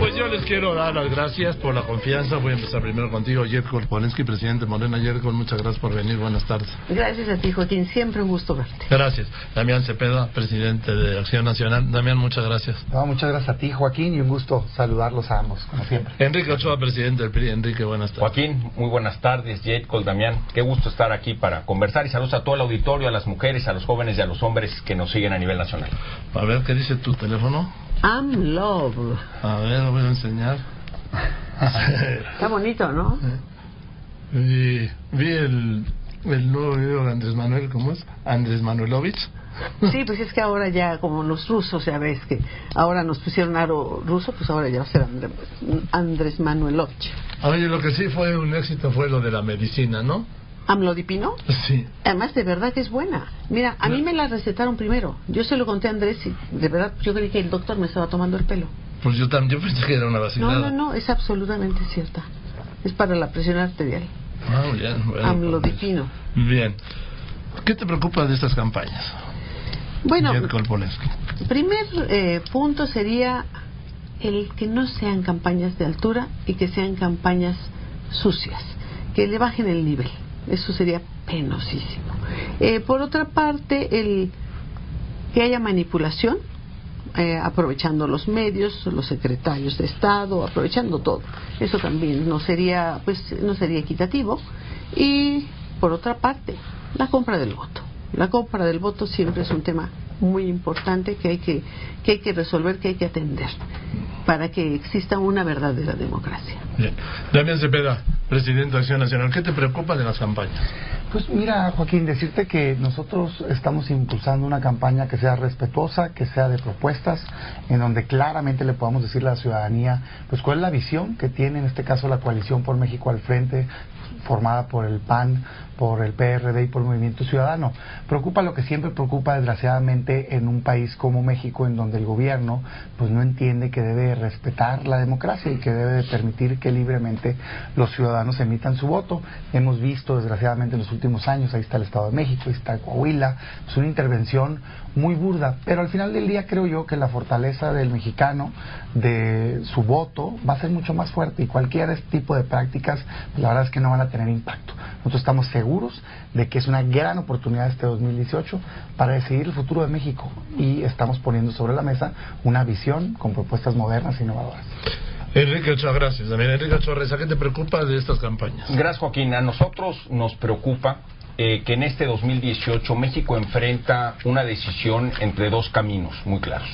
Pues yo les quiero dar las gracias por la confianza. Voy a empezar primero contigo, Yerko Polensky, presidente Morena. Yerko, muchas gracias por venir. Buenas tardes. Gracias a ti, Joaquín. Siempre un gusto verte. Gracias. Damián Cepeda, presidente de Acción Nacional. Damián, muchas gracias. No, muchas gracias a ti, Joaquín, y un gusto saludarlos a ambos, como siempre. Enrique Ochoa, presidente del PRI. Enrique, buenas tardes. Joaquín, muy buenas tardes. Yerko, Damián, qué gusto estar aquí para conversar. Y saludos a todo el auditorio, a las mujeres, a los jóvenes y a los hombres que nos siguen a nivel nacional. A ver, ¿qué dice tu teléfono? I'm love. A ver, lo voy a enseñar. Está bonito, ¿no? Vi el nuevo video de Andrés Manuel, ¿cómo es? Andrés Manuelovich. Sí, pues es que ahora ya, como los rusos, ya ves que ahora nos pusieron aro ruso, pues ahora ya va a ser Andrés Manuelovich. Oye, lo que sí fue un éxito fue lo de la medicina, ¿no? ¿Amlodipino? Sí. Además, de verdad que es buena. Mira, a mí me la recetaron primero. Yo se lo conté a Andrés y de verdad yo creí que el doctor me estaba tomando el pelo. Pues yo también, yo pensé que era una vacilada. No, es absolutamente cierta. Es para la presión arterial. Ah, bien. Bueno, Amlodipino. Pues, bien. ¿Qué te preocupa de estas campañas? Bueno, Yerko Polensky. Primer punto sería el que no sean campañas de altura y que sean campañas sucias, que le bajen el nivel. Eso sería penosísimo. Por otra parte, el que haya manipulación, aprovechando los medios, los secretarios de Estado, aprovechando todo. Eso también no sería equitativo. Y por otra parte, la compra del voto. La compra del voto siempre es un tema muy importante que hay que resolver, que hay que atender para que exista una verdadera democracia. Bien. Damián Cepeda, presidente de Acción Nacional, ¿qué te preocupa de las campañas? Pues mira, Joaquín, decirte que nosotros estamos impulsando una campaña que sea respetuosa, que sea de propuestas, en donde claramente le podamos decirle a la ciudadanía pues cuál es la visión que tiene en este caso la Coalición por México al Frente, formada por el PAN, por el PRD y por el Movimiento Ciudadano. Preocupa lo que siempre preocupa, desgraciadamente, en un país como México, en donde el gobierno pues no entiende que debe respetar la democracia y que debe permitir que libremente los ciudadanos emitan su voto. Hemos visto, desgraciadamente, en los últimos años, ahí está el Estado de México, ahí está Coahuila, es una intervención muy burda, pero al final del día creo yo que la fortaleza del mexicano, de su voto, va a ser mucho más fuerte, y cualquier tipo de prácticas, la verdad es que no van a tener impacto. Nosotros estamos seguros de que es una gran oportunidad este 2018 para decidir el futuro de México, y estamos poniendo sobre la mesa una visión con propuestas modernas e innovadoras. Enrique Ochoa, gracias. También Enrique Ochoa, ¿qué te preocupa de estas campañas? Gracias, Joaquín. A nosotros nos preocupa que en este 2018 México enfrenta una decisión entre dos caminos muy claros.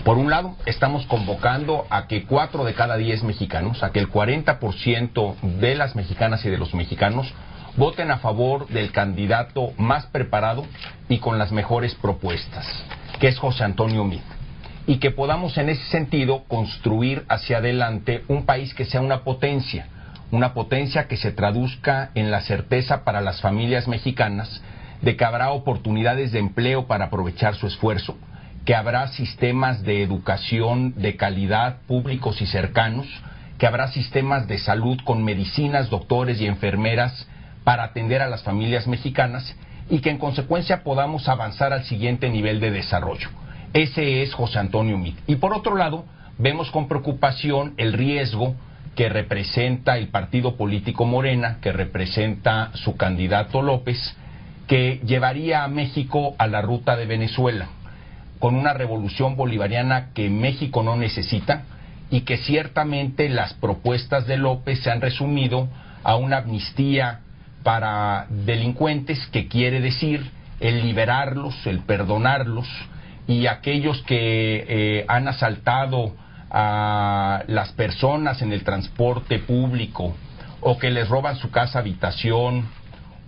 Por un lado, estamos convocando a que 4 de cada 10 mexicanos, a que el 40% de las mexicanas y de los mexicanos voten a favor del candidato más preparado y con las mejores propuestas, que es José Antonio Meade, y que podamos en ese sentido construir hacia adelante un país que sea una potencia que se traduzca en la certeza para las familias mexicanas de que habrá oportunidades de empleo para aprovechar su esfuerzo, que habrá sistemas de educación de calidad públicos y cercanos, que habrá sistemas de salud con medicinas, doctores y enfermeras para atender a las familias mexicanas, y que en consecuencia podamos avanzar al siguiente nivel de desarrollo. Ese es José Antonio Meade. Y por otro lado, vemos con preocupación el riesgo que representa el partido político Morena, que representa su candidato López, que llevaría a México a la ruta de Venezuela, con una revolución bolivariana que México no necesita, y que ciertamente las propuestas de López se han resumido a una amnistía para delincuentes, que quiere decir el liberarlos, el perdonarlos, y aquellos que han asaltado a las personas en el transporte público, o que les roban su casa habitación,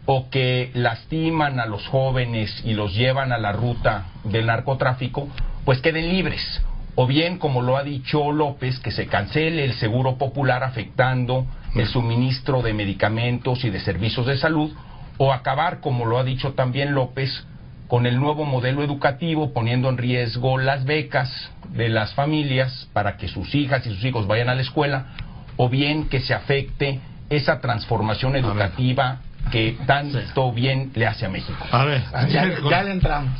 o que lastiman a los jóvenes y los llevan a la ruta del narcotráfico, pues queden libres. O bien, como lo ha dicho López, que se cancele el seguro popular, afectando el suministro de medicamentos y de servicios de salud, o acabar, como lo ha dicho también López, con el nuevo modelo educativo, poniendo en riesgo las becas de las familias para que sus hijas y sus hijos vayan a la escuela, o bien que se afecte esa transformación educativa que tanto bien le hace a México. A ver, ya le entramos.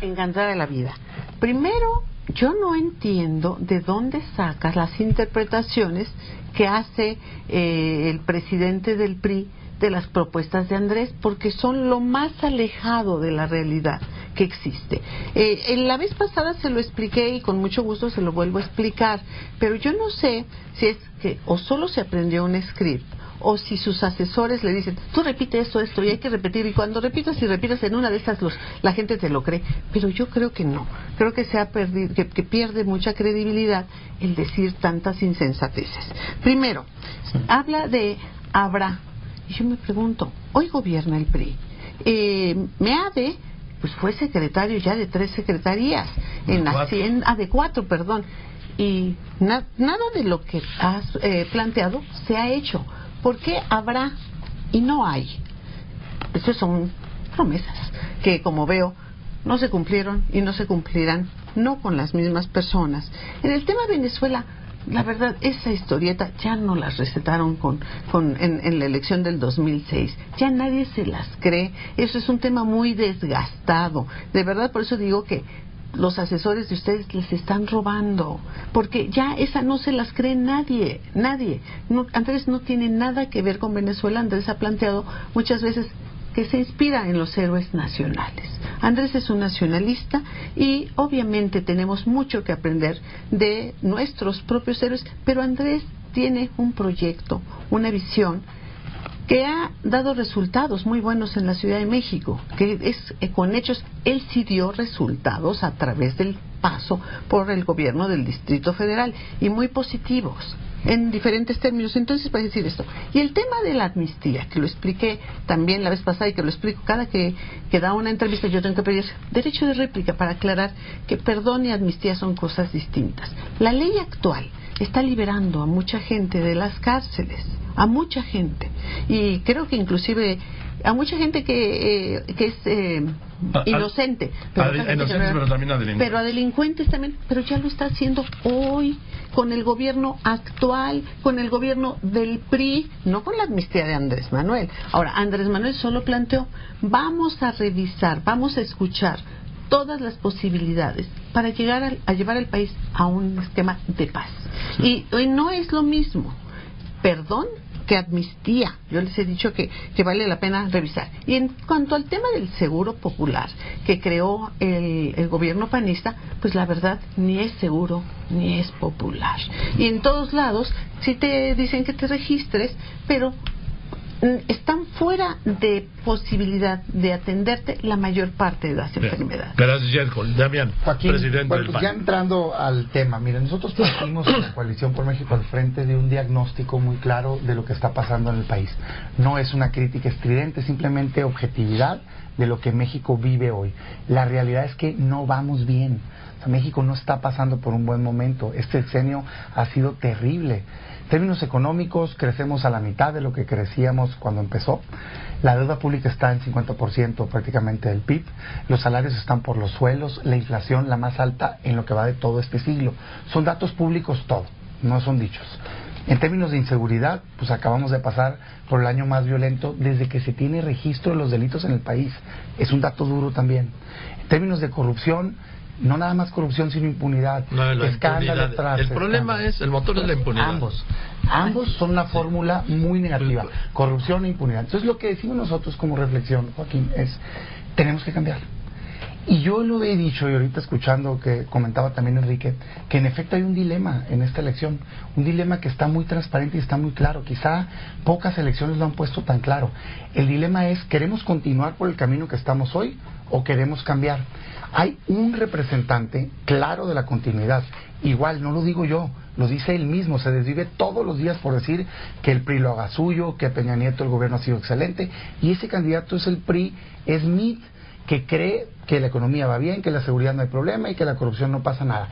Encantada de la vida. Primero, yo no entiendo de dónde sacas las interpretaciones que hace el presidente del PRI de las propuestas de Andrés, porque son lo más alejado de la realidad que existe. La vez pasada se lo expliqué y con mucho gusto se lo vuelvo a explicar, pero yo no sé si es que o solo se aprendió un script, o si sus asesores le dicen, tú repite esto, y hay que repetir, y cuando repitas y repitas en una de esas la gente te lo cree, pero yo creo que no, creo que se ha perdido, que pierde mucha credibilidad el decir tantas insensateces. Primero, habla de habrá, y yo me pregunto, hoy gobierna el PRI, Meade pues fue secretario ya de 3 secretarías, de 4, perdón, y nada de lo que has planteado se ha hecho. ¿Por qué habrá y no hay? Esas son promesas que, como veo, no se cumplieron y no se cumplirán, no con las mismas personas. En el tema Venezuela, la verdad, esa historieta ya no las recetaron en la elección del 2006. Ya nadie se las cree. Eso es un tema muy desgastado. De verdad, por eso digo que los asesores de ustedes les están robando, porque ya esa no se las cree nadie. No, Andrés no tiene nada que ver con Venezuela. Andrés ha planteado muchas veces que se inspira en los héroes nacionales. Andrés es un nacionalista y obviamente tenemos mucho que aprender de nuestros propios héroes, pero Andrés tiene un proyecto, una visión que ha dado resultados muy buenos en la Ciudad de México, que es con hechos. Él sí dio resultados a través del paso por el gobierno del Distrito Federal, y muy positivos en diferentes términos. Entonces, para decir esto, y el tema de la amnistía, que lo expliqué también la vez pasada y que lo explico cada que da una entrevista, yo tengo que pedir derecho de réplica para aclarar que perdón y amnistía son cosas distintas. La ley actual está liberando a mucha gente de las cárceles, a mucha gente, y creo que inclusive a mucha gente que es inocente, pero también a delincuentes. Pero a delincuentes también, pero ya lo está haciendo hoy con el gobierno actual, con el gobierno del PRI, no con la amnistía de Andrés Manuel. Ahora, Andrés Manuel solo planteó, vamos a revisar, vamos a escuchar todas las posibilidades para llegar a llevar al país a un esquema de paz. Y no es lo mismo perdón que amnistía. Yo les he dicho que vale la pena revisar. Y en cuanto al tema del seguro popular que creó el gobierno panista, pues la verdad ni es seguro ni es popular. Y en todos lados sí te dicen que te registres, pero están fuera de posibilidad de atenderte la mayor parte de las enfermedades. Gracias, Yerkol. Damián, Joaquín, presidente del PAN. Ya entrando al tema, miren, nosotros partimos en la Coalición por México al frente de un diagnóstico muy claro de lo que está pasando en el país. No es una crítica estridente, simplemente objetividad de lo que México vive hoy. La realidad es que no vamos bien. O sea, México no está pasando por un buen momento. Este sexenio ha sido terrible. En términos económicos, crecemos a la mitad de lo que crecíamos cuando empezó. La deuda pública está en 50% prácticamente del PIB. Los salarios están por los suelos. La inflación la más alta en lo que va de todo este siglo. Son datos públicos todo, no son dichos. En términos de inseguridad, pues acabamos de pasar por el año más violento desde que se tiene registro de los delitos en el país. Es un dato duro también. En términos de corrupción, no nada más corrupción, sino impunidad. Escándalo tras el problema escándalo. es, el motor es la impunidad. Ambos son una fórmula muy negativa. Corrupción e impunidad. Entonces lo que decimos nosotros como reflexión, Joaquín, es tenemos que cambiar. Y yo lo he dicho, y ahorita escuchando que comentaba también Enrique, que en efecto hay un dilema en esta elección, un dilema que está muy transparente y está muy claro. Quizá pocas elecciones lo han puesto tan claro. El dilema es, ¿queremos continuar por el camino que estamos hoy o queremos cambiar? Hay un representante claro de la continuidad. Igual, no lo digo yo, lo dice él mismo, se desvive todos los días por decir que el PRI lo haga suyo, que Peña Nieto, el gobierno ha sido excelente, y ese candidato es el PRI, Smith, que cree que la economía va bien, que la seguridad no hay problema y que la corrupción no pasa nada.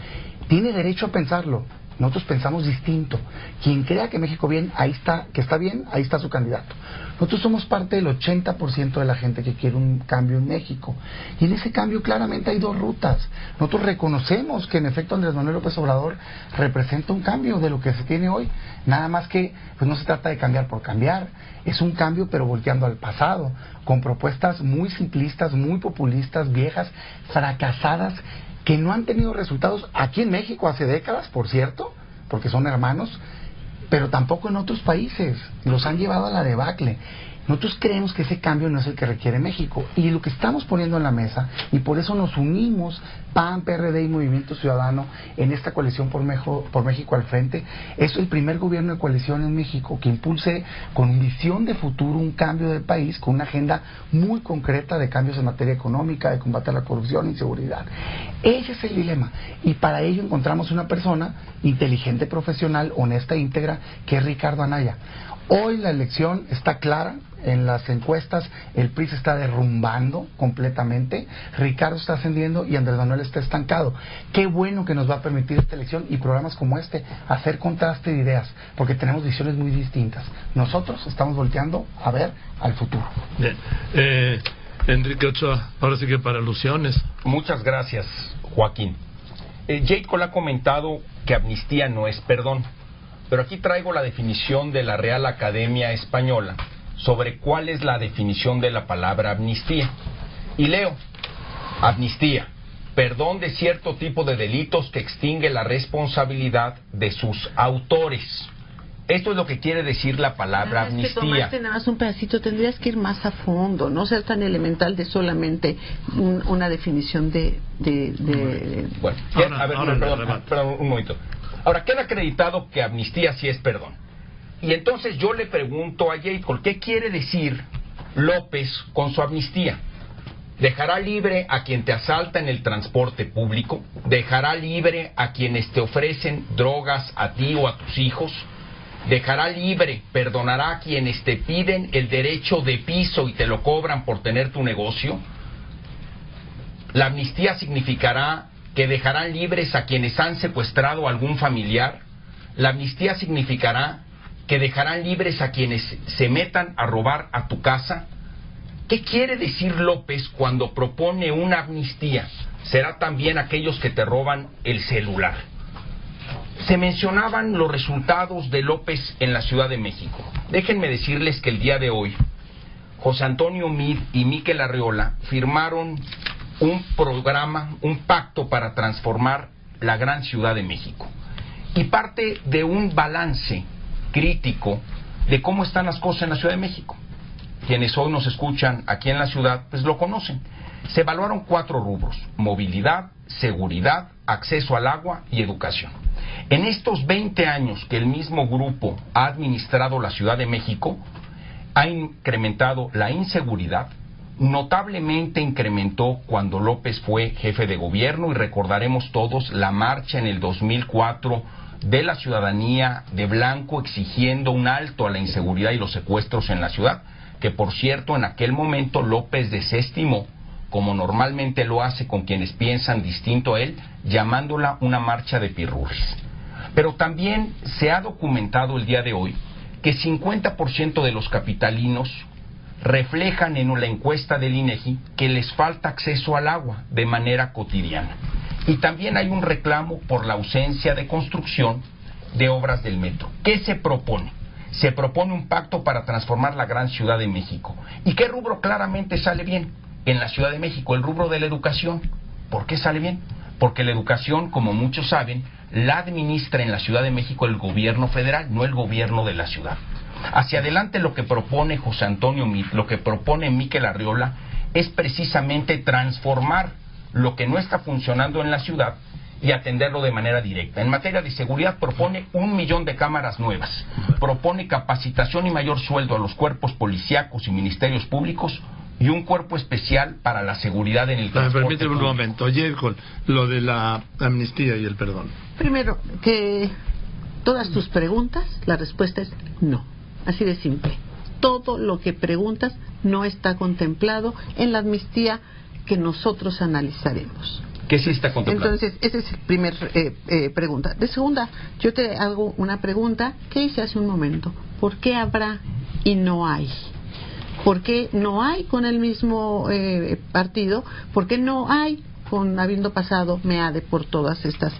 Tiene derecho a pensarlo. Nosotros pensamos distinto. Quien crea que México bien, ahí está, que está bien, ahí está su candidato. Nosotros somos parte del 80% de la gente que quiere un cambio en México. Y en ese cambio claramente hay dos rutas. Nosotros reconocemos que en efecto Andrés Manuel López Obrador representa un cambio de lo que se tiene hoy. Nada más que pues no se trata de cambiar por cambiar. Es un cambio pero volteando al pasado, con propuestas muy simplistas, muy populistas, viejas, fracasadas, que no han tenido resultados aquí en México hace décadas, por cierto, porque son hermanos, pero tampoco en otros países. Los han llevado a la debacle. Nosotros creemos que ese cambio no es el que requiere México, y lo que estamos poniendo en la mesa, y por eso nos unimos PAN, PRD y Movimiento Ciudadano en esta coalición por México al frente, es el primer gobierno de coalición en México que impulse con visión de futuro un cambio del país, con una agenda muy concreta de cambios en materia económica, de combate a la corrupción e inseguridad. Ese es el dilema, y para ello encontramos una persona inteligente, profesional, honesta e íntegra, que es Ricardo Anaya. Hoy la elección está clara, en las encuestas el PRI se está derrumbando completamente, Ricardo está ascendiendo y Andrés Manuel está estancado. Qué bueno que nos va a permitir esta elección y programas como este hacer contraste de ideas, porque tenemos visiones muy distintas. Nosotros estamos volteando a ver al futuro. Bien. Enrique Ochoa, ahora sí que para alusiones. Muchas gracias, Joaquín. Jade Cole ha comentado que amnistía no es perdón. Pero aquí traigo la definición de la Real Academia Española sobre cuál es la definición de la palabra amnistía. Y leo: amnistía, perdón de cierto tipo de delitos que extingue la responsabilidad de sus autores. Esto es lo que quiere decir la palabra amnistía. Es que tomaste nada más un pedacito, tendrías que ir más a fondo, no ser tan elemental de solamente una definición de... Bueno, perdón, un momento. Ahora, queda acreditado que amnistía sí es perdón. Y entonces yo le pregunto a Jade Cole, ¿qué quiere decir López con su amnistía? ¿Dejará libre a quien te asalta en el transporte público? ¿Dejará libre a quienes te ofrecen drogas a ti o a tus hijos? ¿Dejará libre, perdonará a quienes te piden el derecho de piso y te lo cobran por tener tu negocio? ¿La amnistía significará que dejarán libres a quienes han secuestrado a algún familiar? ¿La amnistía significará que dejarán libres a quienes se metan a robar a tu casa? ¿Qué quiere decir López cuando propone una amnistía? ¿Será también aquellos que te roban el celular? Se mencionaban los resultados de López en la Ciudad de México. Déjenme decirles que el día de hoy José Antonio Meade y Miquel Arriola firmaron un programa, un pacto para transformar la gran Ciudad de México. Y parte de un balance crítico de cómo están las cosas en la Ciudad de México. Quienes hoy nos escuchan aquí en la ciudad, pues lo conocen. Se evaluaron 4 rubros: movilidad, seguridad, acceso al agua y educación. En estos 20 años que el mismo grupo ha administrado la Ciudad de México, ha incrementado la inseguridad. Notablemente incrementó cuando López fue jefe de gobierno, y recordaremos todos la marcha en el 2004 de la ciudadanía de blanco exigiendo un alto a la inseguridad y los secuestros en la ciudad, que por cierto en aquel momento López desestimó, como normalmente lo hace con quienes piensan distinto a él, llamándola una marcha de pirurris. Pero también se ha documentado el día de hoy que 50% de los capitalinos reflejan en la encuesta del INEGI que les falta acceso al agua de manera cotidiana. Y también hay un reclamo por la ausencia de construcción de obras del metro. ¿Qué se propone? Se propone un pacto para transformar la gran Ciudad de México. ¿Y qué rubro claramente sale bien en la Ciudad de México? El rubro de la educación. ¿Por qué sale bien? Porque la educación, como muchos saben, la administra en la Ciudad de México el gobierno federal, no el gobierno de la ciudad. Hacia adelante lo que propone José Antonio Meade, lo que propone Miquel Arriola, es precisamente transformar lo que no está funcionando en la ciudad y atenderlo de manera directa. En materia de seguridad propone 1 millón de cámaras nuevas, propone capacitación y mayor sueldo a los cuerpos policíacos y ministerios públicos y un cuerpo especial para la seguridad en el transporte. Permíteme un momento, Yerkol, lo de la amnistía y el perdón. Primero, que todas tus preguntas, la respuesta es no. Así de simple. Todo lo que preguntas no está contemplado en la amnistía que nosotros analizaremos. ¿Qué sí está contemplado? Entonces, esa es la primera pregunta. De segunda, yo te hago una pregunta que hice hace un momento. ¿Por qué habrá y no hay? ¿Por qué no hay con el mismo partido? ¿Por qué no hay con habiendo pasado MEADE por todas estas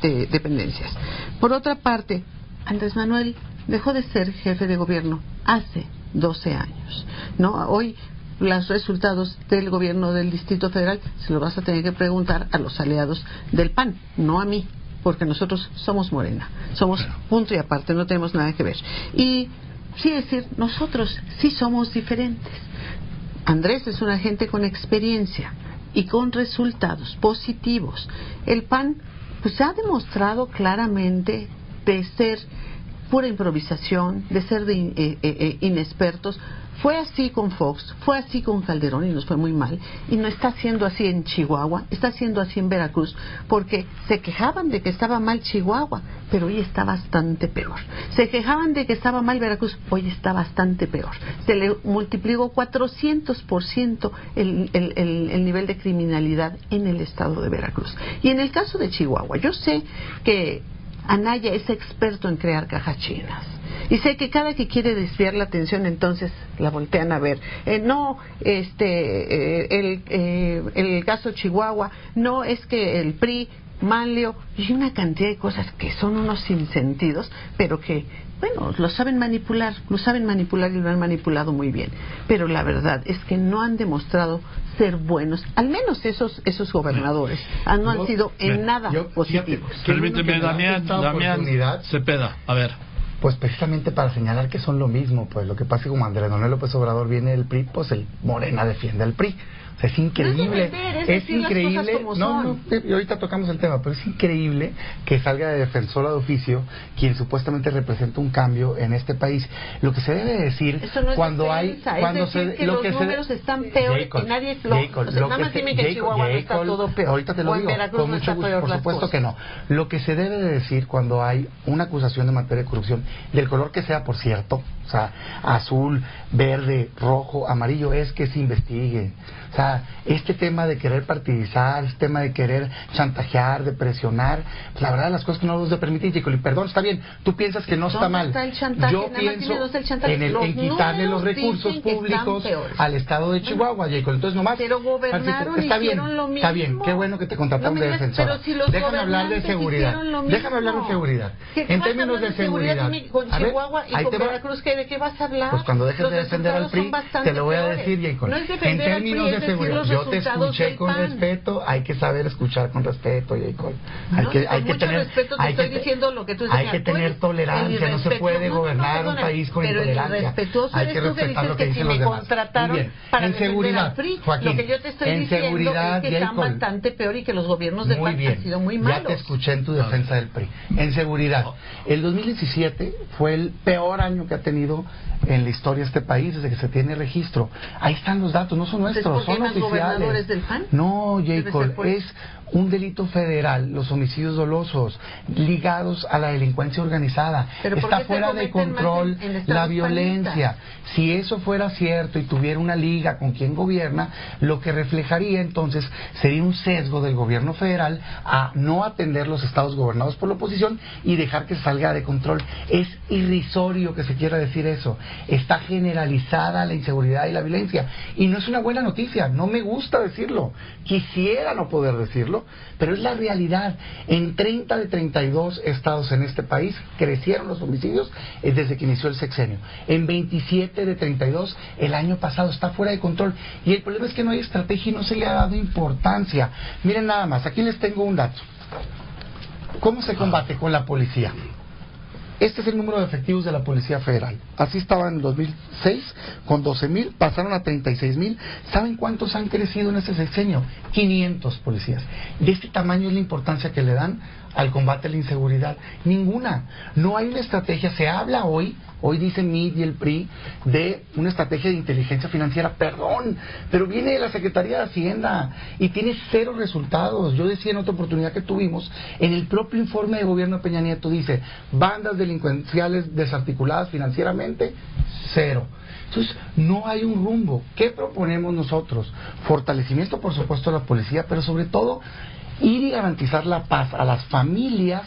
dependencias? Por otra parte, Andrés Manuel dejó de ser jefe de gobierno hace 12 años, ¿no? Hoy los resultados del gobierno del Distrito Federal se lo vas a tener que preguntar a los aliados del PAN, no a mí, porque nosotros somos Morena, somos punto y aparte, no tenemos nada que ver. Y sí decir, nosotros sí somos diferentes. Andrés es una gente con experiencia y con resultados positivos. El PAN pues ha demostrado claramente de ser pura improvisación, de ser inexpertos. Fue así con Fox, fue así con Calderón y nos fue muy mal, y no está haciendo así en Chihuahua, está haciendo así en Veracruz, porque se quejaban de que estaba mal Chihuahua, pero hoy está bastante peor. Se quejaban de que estaba mal Veracruz, hoy está bastante peor. Se le multiplicó 400% el nivel de criminalidad en el estado de Veracruz. Y en el caso de Chihuahua, yo sé que Anaya es experto en crear cajas chinas. Y sé que cada que quiere desviar la atención, entonces la voltean a ver. El caso Chihuahua, no es que el PRI, Manlio, y una cantidad de cosas que son unos sinsentidos, pero que, bueno, lo saben manipular y lo han manipulado muy bien. Pero la verdad es que no han demostrado ser buenos, al menos esos gobernadores no han sido en nada positivos. Permíteme, Damián Cepeda, a ver. Pues precisamente para señalar que son lo mismo, pues lo que pasa es que como Andrés Manuel López Obrador viene del PRI, pues el Morena defiende al PRI. O sea, es increíble, es increíble, y ahorita tocamos el tema, pero es increíble que salga de defensora de oficio quien supuestamente representa un cambio en este país. Lo que se debe decir no cuando defensa, hay, cuando se, que los números están peor y nadie nada más dime que en Chihuahua no está todo peor. Ahorita te lo digo, con mucho gusto, por supuesto que no. Lo que se debe de decir cuando hay una acusación de materia de corrupción, del color que sea, por cierto, o sea, azul, verde, rojo, amarillo, es que se investigue. O sea, este tema de querer partidizar, este tema de querer chantajear, de presionar, pues la verdad las cosas que no los de permitir, Jacob, y perdón, está bien, tú piensas que no está mal. Está el chantaje, yo pienso en quitarle los recursos públicos al estado de Chihuahua, Jacob. Entonces nomás, pero gobernaron, está bien, lo mismo. Está bien, qué bueno que te contrataron de defensora. Pero si los déjame hablar de seguridad. Déjame hablar de seguridad. En términos de seguridad. Con Chihuahua y con Veracruz, ¿de qué vas a hablar? Pues cuando dejes de defender al PRI, te lo voy a decir, Jacob. En términos de seguridad, yo te escuché con respeto, hay que saber escuchar con respeto, Jacob. Hay que tener, hay que tener tolerancia, no se puede gobernar un país con intolerancia. Hay que respetar lo que dicen los demás. Muy bien. En seguridad, Joaquín, lo que yo te estoy en seguridad, es que están bastante peor y que los gobiernos del PAN han sido muy malos. Ya te escuché en tu defensa del PRI. En seguridad, el 2017 fue el peor año que ha tenido en la historia de este país desde que se tiene registro. Ahí están los datos, no son nuestros, son oficiales. ¿Gobernadores del PAN? No, Jacob, es un delito federal, los homicidios dolosos, ligados a la delincuencia organizada. Está fuera de control la violencia. Si eso fuera cierto y tuviera una liga con quien gobierna, lo que reflejaría entonces sería un sesgo del gobierno federal a no atender los estados gobernados por la oposición y dejar que salga de control. Es irrisorio que se quiera decir eso. Está generalizada la inseguridad y la violencia. Y no es una buena noticia, no me gusta decirlo. Quisiera no poder decirlo, pero es la realidad. En 30 de 32 estados en este país crecieron los homicidios desde que inició el sexenio. En 27 de 32 el año pasado. Está fuera de control. Y el problema es que no hay estrategia y no se le ha dado importancia. Miren nada más, aquí les tengo un dato. ¿Cómo se combate con la policía? Este es el número de efectivos de la Policía Federal. Así estaba en 2006, con 12,000, pasaron a 36,000. ¿Saben cuántos han crecido en ese sexenio? 500 policías. De este tamaño es la importancia que le dan al combate a la inseguridad. Ninguna. No hay una estrategia. Se habla hoy dice MID y el PRI, de una estrategia de inteligencia financiera. Perdón, pero viene de la Secretaría de Hacienda y tiene cero resultados. Yo decía en otra oportunidad que tuvimos, en el propio informe de gobierno de Peña Nieto dice, bandas delincuenciales desarticuladas financieramente, cero. Entonces, no hay un rumbo. ¿Qué proponemos nosotros? Fortalecimiento, por supuesto, de la policía, pero sobre todo, ir y garantizar la paz a las familias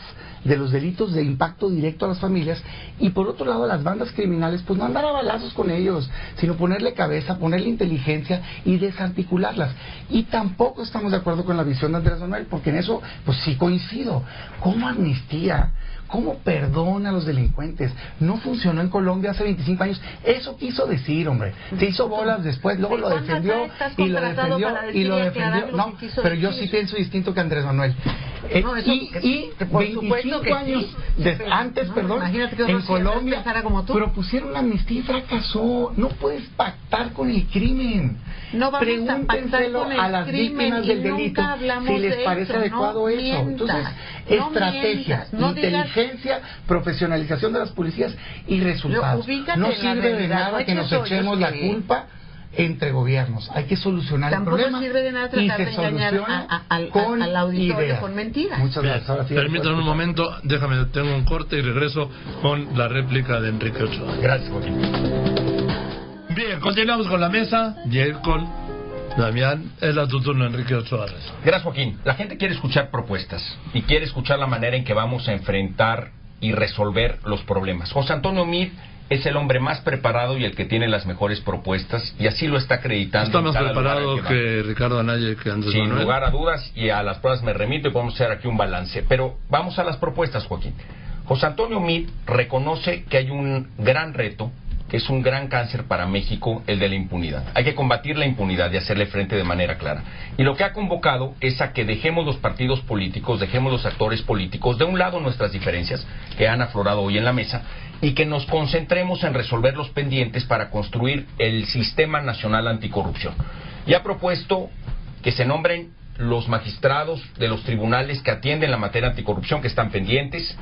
de los delitos de impacto directo a las familias, y por otro lado a las bandas criminales, pues no andar a balazos con ellos, sino ponerle cabeza, ponerle inteligencia y desarticularlas. Y tampoco estamos de acuerdo con la visión de Andrés Manuel, porque en eso pues sí coincido. ¿Cómo amnistía? ¿Cómo perdona a los delincuentes? No funcionó en Colombia hace 25 años. Eso quiso decir, hombre. Se hizo bolas después, luego lo defendió y lo defendió y lo defendió. No, pero yo sí pienso distinto que Andrés Manuel. No, eso, y por 25 que años sí. antes, perdón, en Colombia como tú. propusieron la amnistía y fracasó. No puedes pactar con el crimen. No vamos Pregúntenselo a pactar con el a las crimen víctimas del delito si les parece adecuado eso. Entonces, estrategia, inteligencia, profesionalización de las policías y resultados. No sirve de nada que nos echemos la culpa entre gobiernos. Hay que solucionar el problema. Tampoco sirve de nada tratar de engañar al auditorio con mentiras. Muchas gracias. Permítanme un momento, tengo un corte y regreso con la réplica de Enrique Ochoa. Gracias, Joaquín. Bien, continuamos con la mesa. Con Damián, es tu turno, Enrique Ochoa. Gracias, Joaquín. La gente quiere escuchar propuestas y quiere escuchar la manera en que vamos a enfrentar y resolver los problemas. José Antonio Meade es el hombre más preparado y el que tiene las mejores propuestas, y así lo está acreditando. Está más preparado que Ricardo Anaya y que Andrés Manuel. Sin lugar a dudas, y a las pruebas me remito y podemos hacer aquí un balance. Pero vamos a las propuestas, Joaquín. José Antonio Meade reconoce que hay un gran reto, que es un gran cáncer para México, el de la impunidad. Hay que combatir la impunidad y hacerle frente de manera clara. Y lo que ha convocado es a que dejemos los partidos políticos, dejemos los actores políticos, de un lado nuestras diferencias, que han aflorado hoy en la mesa, y que nos concentremos en resolver los pendientes para construir el Sistema Nacional Anticorrupción. Y ha propuesto que se nombren los magistrados de los tribunales que atienden la materia anticorrupción, que están pendientes.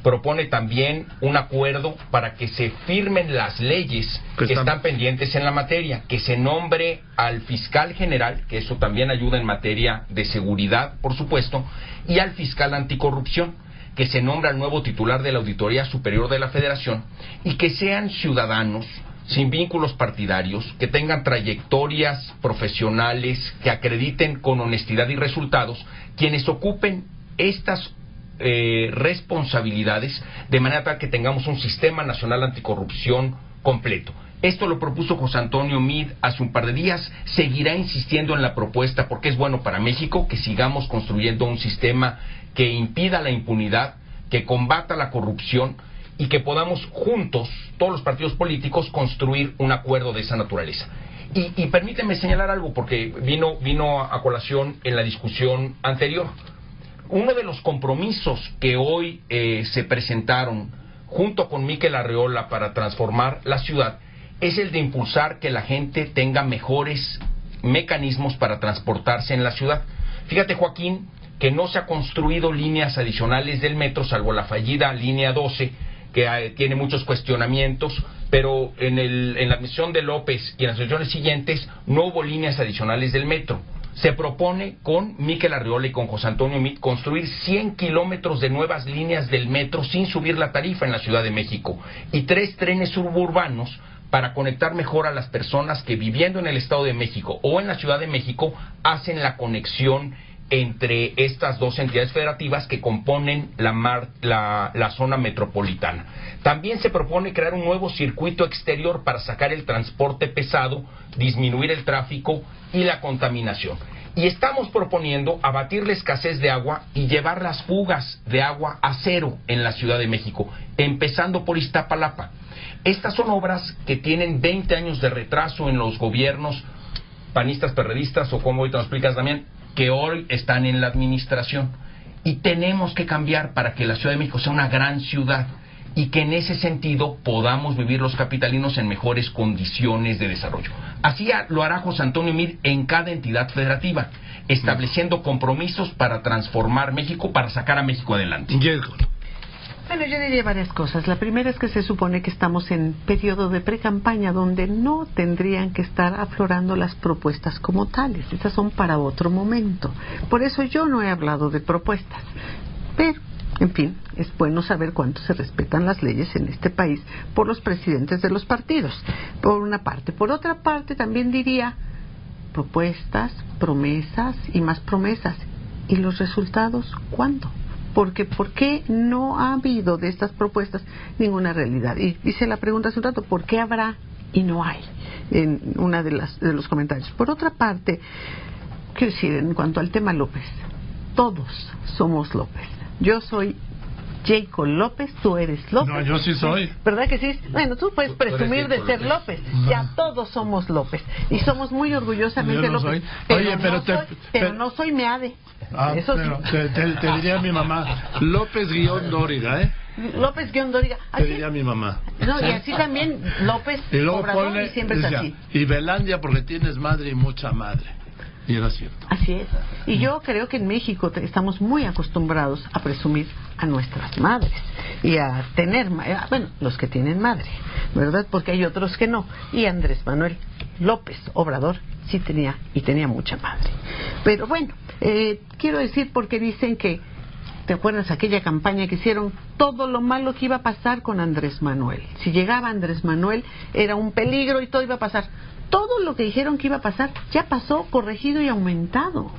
Propone también un acuerdo para que se firmen las leyes que están pendientes en la materia, que se nombre al fiscal general, que eso también ayuda en materia de seguridad, por supuesto, y al fiscal anticorrupción, que se nombra al nuevo titular de la Auditoría Superior de la Federación, y que sean ciudadanos sin vínculos partidarios, que tengan trayectorias profesionales, que acrediten con honestidad y resultados, quienes ocupen estas responsabilidades, de manera tal que tengamos un sistema nacional anticorrupción completo. Esto lo propuso José Antonio Meade hace un par de días. Seguirá insistiendo en la propuesta porque es bueno para México que sigamos construyendo un sistema que impida la impunidad, que combata la corrupción y que podamos juntos, todos los partidos políticos, construir un acuerdo de esa naturaleza. Y permíteme señalar algo, porque vino a colación en la discusión anterior. Uno de los compromisos que hoy se presentaron junto con Miquel Arriola para transformar la ciudad es el de impulsar que la gente tenga mejores mecanismos para transportarse en la ciudad. Fíjate, Joaquín, que no se ha construido líneas adicionales del metro, salvo la fallida línea 12, que tiene muchos cuestionamientos, pero en la admisión de López y en las elecciones siguientes no hubo líneas adicionales del metro. Se propone con Miquel Arriola y con José Antonio Meade construir 100 kilómetros de nuevas líneas del metro sin subir la tarifa en la Ciudad de México y 3 trenes suburbanos para conectar mejor a las personas que viviendo en el Estado de México o en la Ciudad de México hacen la conexión entre estas dos entidades federativas que componen la zona metropolitana. También se propone crear un nuevo circuito exterior para sacar el transporte pesado, disminuir el tráfico y la contaminación. Y estamos proponiendo abatir la escasez de agua y llevar las fugas de agua a cero en la Ciudad de México, empezando por Iztapalapa. Estas son obras que tienen 20 años de retraso en los gobiernos panistas, perredistas o como ahorita nos explicas también, que hoy están en la administración. Y tenemos que cambiar para que la Ciudad de México sea una gran ciudad y que en ese sentido podamos vivir los capitalinos en mejores condiciones de desarrollo. Así lo hará José Antonio Meade en cada entidad federativa, estableciendo compromisos para transformar México, para sacar a México adelante. Bueno, yo diría varias cosas. La primera es que se supone que estamos en periodo de pre-campaña donde no tendrían que estar aflorando las propuestas como tales. Esas son para otro momento. Por eso yo no he hablado de propuestas. Pero, en fin, es bueno saber cuánto se respetan las leyes en este país por los presidentes de los partidos, por una parte. Por otra parte, también diría propuestas, promesas y más promesas. ¿Y los resultados cuándo? Porque ¿por qué no ha habido de estas propuestas ninguna realidad? Y hice la pregunta hace un rato, ¿por qué habrá y no hay? En una de los comentarios. Por otra parte, quiero decir, en cuanto al tema López, todos somos López. Yo soy Jacob López, tú eres López. No, yo sí soy. ¿Verdad que sí? Bueno, tú puedes presumir de ser López. Ya todos somos López. Y somos muy orgullosamente Yo no López. soy. Oye, pero no soy Meade. Eso pero sí. te diría mi mamá, López-Dóriga, ¿eh? López-Dóriga. Te diría mi mamá. No, y así también López Y luego Obrador, pone, y siempre es decía, así. y Belandia porque tienes madre y mucha madre. Y era cierto. Así es. Y yo creo que en México estamos muy acostumbrados a presumir a nuestras madres y a tener, bueno, los que tienen madre, ¿verdad? Porque hay otros que no. Y Andrés Manuel López Obrador sí tenía, y tenía mucha madre. Pero bueno, quiero decir, porque dicen que, ¿te acuerdas aquella campaña que hicieron? Todo lo malo que iba a pasar con Andrés Manuel. Si llegaba Andrés Manuel era un peligro y todo iba a pasar. Todo lo que dijeron que iba a pasar ya pasó, corregido y aumentado.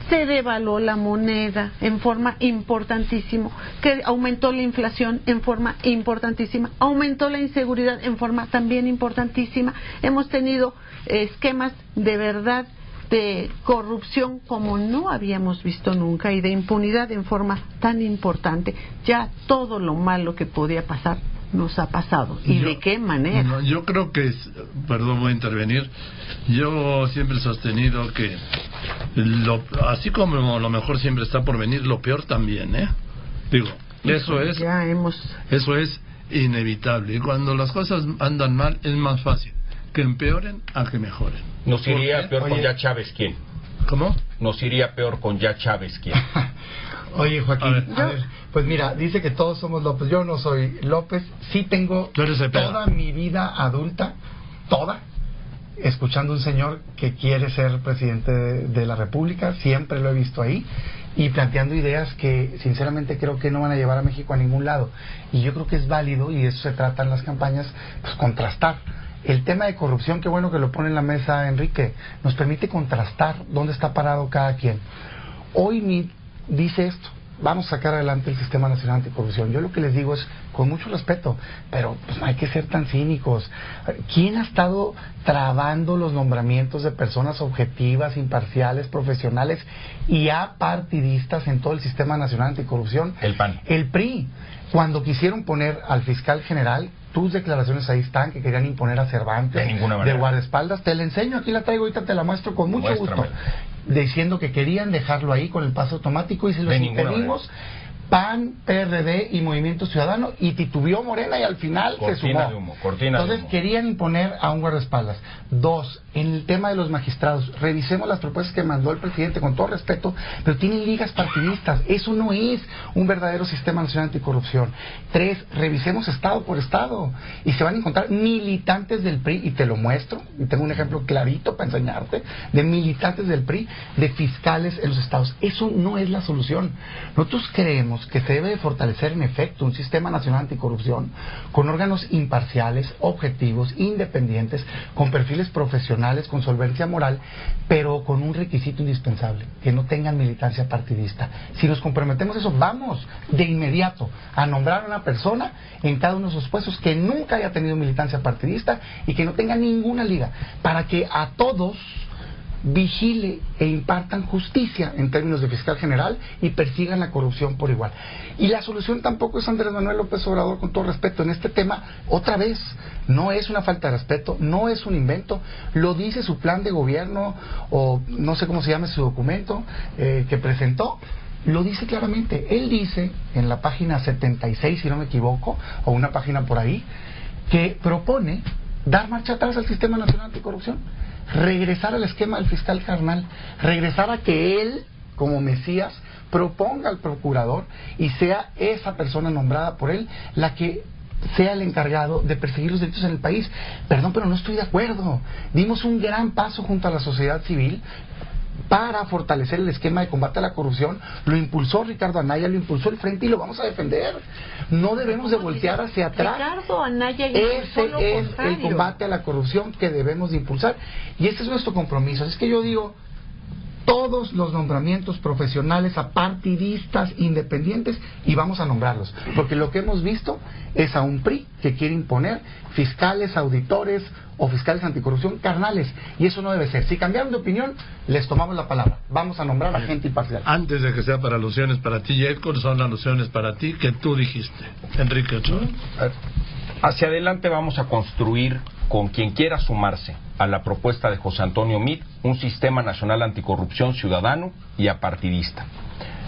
Se devaluó la moneda en forma importantísima, que aumentó la inflación en forma importantísima, aumentó la inseguridad en forma también importantísima. Hemos tenido esquemas de verdad de corrupción como no habíamos visto nunca y de impunidad en forma tan importante. Ya todo lo malo que podía pasar nos ha pasado. ¿Y de qué manera? No, yo creo que, perdón, voy a intervenir. Yo siempre he sostenido que así como lo mejor siempre está por venir, lo peor también, ¿eh? Digo, eso es inevitable. Y cuando las cosas andan mal, es más fácil que empeoren a que mejoren. Nos iría peor con ya Chávez, ¿quién? ¿Cómo? Nos iría peor con ya Chávez, ¿quién? Oye, Joaquín, a ver, pues mira, dice que todos somos López. Yo no soy López, sí tengo toda mi vida adulta, toda, escuchando a un señor que quiere ser presidente de la República, siempre lo he visto ahí, y planteando ideas que sinceramente creo que no van a llevar a México a ningún lado. Y yo creo que es válido, y de eso se trata en las campañas, pues contrastar. El tema de corrupción, qué bueno que lo pone en la mesa Enrique, nos permite contrastar dónde está parado cada quien. Hoy dice esto: vamos a sacar adelante el Sistema Nacional Anticorrupción. Yo lo que les digo es, con mucho respeto, pero pues no hay que ser tan cínicos. ¿Quién ha estado trabando los nombramientos de personas objetivas, imparciales, profesionales y apartidistas en todo el Sistema Nacional Anticorrupción? El PAN. El PRI. Cuando quisieron poner al fiscal general, tus declaraciones ahí están, que querían imponer a Cervantes de guardaespaldas. Te la enseño, aquí la traigo, ahorita te la muestro con mucho gusto. Diciendo que querían dejarlo ahí con el paso automático y se los impedimos. PAN, PRD y Movimiento Ciudadano, y titubeó Morena y al final se sumó. Entonces querían imponer a un guardaespaldas. Dos, en el tema de los magistrados, revisemos las propuestas que mandó el presidente, con todo respeto, pero tienen ligas partidistas. Eso no es un verdadero Sistema Nacional Anticorrupción. Tres, revisemos estado por estado y se van a encontrar militantes del PRI, y te lo muestro, y tengo un ejemplo clarito para enseñarte, de militantes del PRI, de fiscales en los estados. Eso no es la solución. Nosotros creemos que se debe de fortalecer en efecto un Sistema Nacional Anticorrupción con órganos imparciales, objetivos, independientes, con perfiles profesionales, con solvencia moral, pero con un requisito indispensable: que no tengan militancia partidista. Si nos comprometemos a eso, vamos de inmediato a nombrar a una persona en cada uno de esos puestos que nunca haya tenido militancia partidista y que no tenga ninguna liga, para que a todos vigile e impartan justicia en términos de fiscal general y persigan la corrupción por igual. Y la solución tampoco es Andrés Manuel López Obrador, con todo respeto. En este tema, otra vez, no es una falta de respeto, no es un invento, lo dice su plan de gobierno, o no sé cómo se llama su documento que presentó. Lo dice claramente. Él dice en la página 76, si no me equivoco, o una página por ahí, que propone dar marcha atrás al Sistema Nacional Anticorrupción, regresar al esquema del fiscal carnal, regresar a que él, como Mesías, proponga al procurador y sea esa persona nombrada por él la que sea el encargado de perseguir los delitos en el país. Perdón, pero no estoy de acuerdo. Dimos un gran paso junto a la sociedad civil para fortalecer el esquema de combate a la corrupción. Lo impulsó Ricardo Anaya, lo impulsó el Frente, y lo vamos a defender. No debemos de voltear hacia atrás. Ricardo Anaya, ese es el combate a la corrupción que debemos de impulsar, y ese es nuestro compromiso. Es que yo digo, todos los nombramientos profesionales a partidistas independientes y vamos a nombrarlos. Porque lo que hemos visto es a un PRI que quiere imponer fiscales, auditores o fiscales anticorrupción carnales. Y eso no debe ser. Si cambiaron de opinión, les tomamos la palabra. Vamos a nombrar a gente imparcial. Antes de que sea para alusiones para ti, Jacob, son alusiones para ti que tú dijiste, Enrique Ochoa. Hacia adelante vamos a construir, con quien quiera sumarse a la propuesta de José Antonio Meade, un sistema nacional anticorrupción ciudadano y apartidista.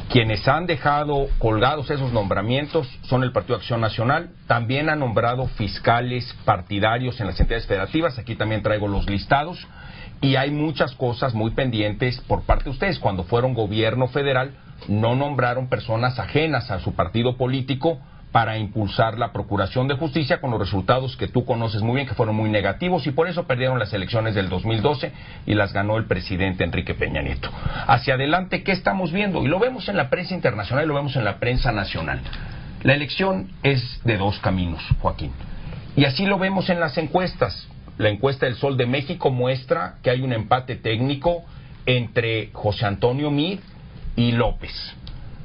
Quienes han dejado colgados esos nombramientos son el Partido Acción Nacional, también han nombrado fiscales partidarios en las entidades federativas, aquí también traigo los listados, y hay muchas cosas muy pendientes por parte de ustedes. Cuando fueron gobierno federal, no nombraron personas ajenas a su partido político para impulsar la Procuración de Justicia, con los resultados que tú conoces muy bien, que fueron muy negativos, y por eso perdieron las elecciones del 2012 y las ganó el presidente Enrique Peña Nieto. Hacia adelante, ¿qué estamos viendo? Y lo vemos en la prensa internacional y lo vemos en la prensa nacional. La elección es de dos caminos, Joaquín. Y así lo vemos en las encuestas. La encuesta del Sol de México muestra que hay un empate técnico entre José Antonio Meade y López.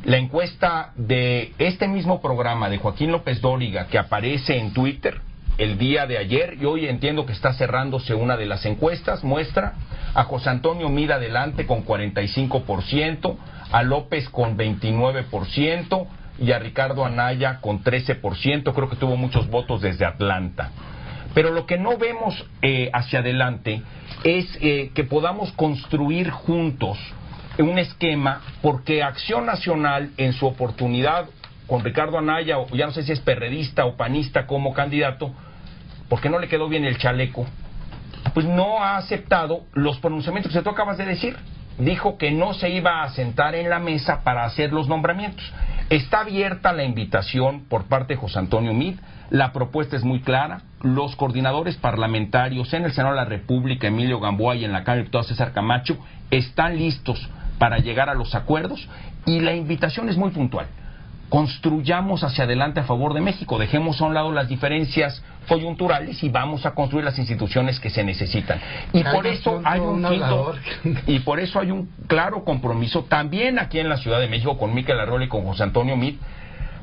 La encuesta de este mismo programa de Joaquín López Dóriga, que aparece en Twitter el día de ayer, y hoy entiendo que está cerrándose una de las encuestas, muestra a José Antonio Meade adelante con 45%, a López con 29% y a Ricardo Anaya con 13%. Creo que tuvo muchos votos desde Atlanta. Pero lo que no vemos hacia adelante es que podamos construir juntos un esquema, porque Acción Nacional en su oportunidad con Ricardo Anaya, o ya no sé si es perredista o panista como candidato, porque no le quedó bien el chaleco, pues no ha aceptado los pronunciamientos que tú acabas de decir. Dijo que no se iba a sentar en la mesa para hacer los nombramientos. Está abierta la invitación por parte de José Antonio Meade. La propuesta es muy clara. Los coordinadores parlamentarios en el Senado de la República, Emilio Gamboa, y en la Cámara de Diputados, César Camacho, están listos para llegar a los acuerdos, y la invitación es muy puntual. Construyamos hacia adelante a favor de México, dejemos a un lado las diferencias coyunturales y vamos a construir las instituciones que se necesitan. Y por eso hay un claro compromiso también aquí en la Ciudad de México con Miquel Arriola y con José Antonio Meade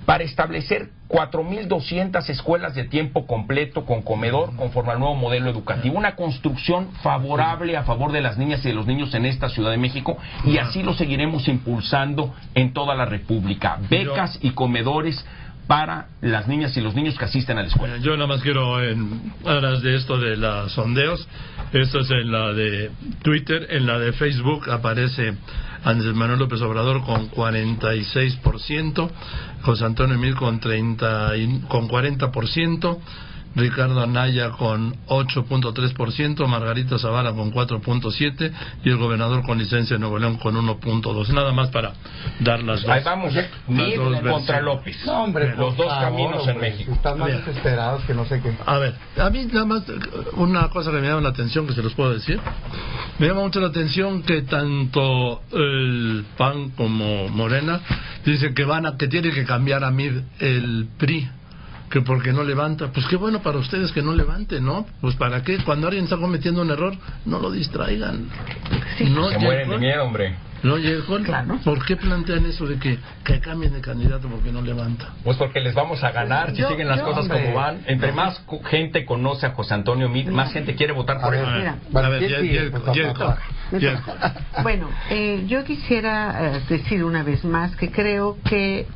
para establecer 4,200 escuelas de tiempo completo con comedor conforme al nuevo modelo educativo, una construcción favorable a favor de las niñas y de los niños en esta Ciudad de México, y así lo seguiremos impulsando en toda la República. Becas y comedores para las niñas y los niños que asisten a la escuela. Yo nada más quiero, en aras de esto de los sondeos, esto es en la de Twitter, en la de Facebook aparece Andrés Manuel López Obrador con 46%, José Antonio Meade con 40%, Ricardo Anaya con 8.3%, Margarita Zavala con 4.7% y el gobernador con licencia de Nuevo León con 1.2%. Nada más para dar las dos. Ahí vamos, Meade contra López. No, hombre, los dos caminos en México. Están más desesperados que no sé qué. A ver, a mí nada más una cosa que me llama la atención, que se los puedo decir. Me llama mucho la atención que tanto el PAN como Morena dicen que que tiene que cambiar a Meade el PRI, que porque no levanta. Pues qué bueno para ustedes que no levante, ¿no? Pues para qué, cuando alguien está cometiendo un error, no lo distraigan. Sí, no se mueren de miedo, hombre. No, Jacob, claro. ¿Por qué plantean eso de que cambien de candidato porque no levanta? Pues porque les vamos a ganar si siguen las cosas hombre, como van. Entre más gente conoce a José Antonio Meade, más gente quiere votar por él. Mira, A ver, Jacob. Bueno, yo quisiera decir una vez más que creo que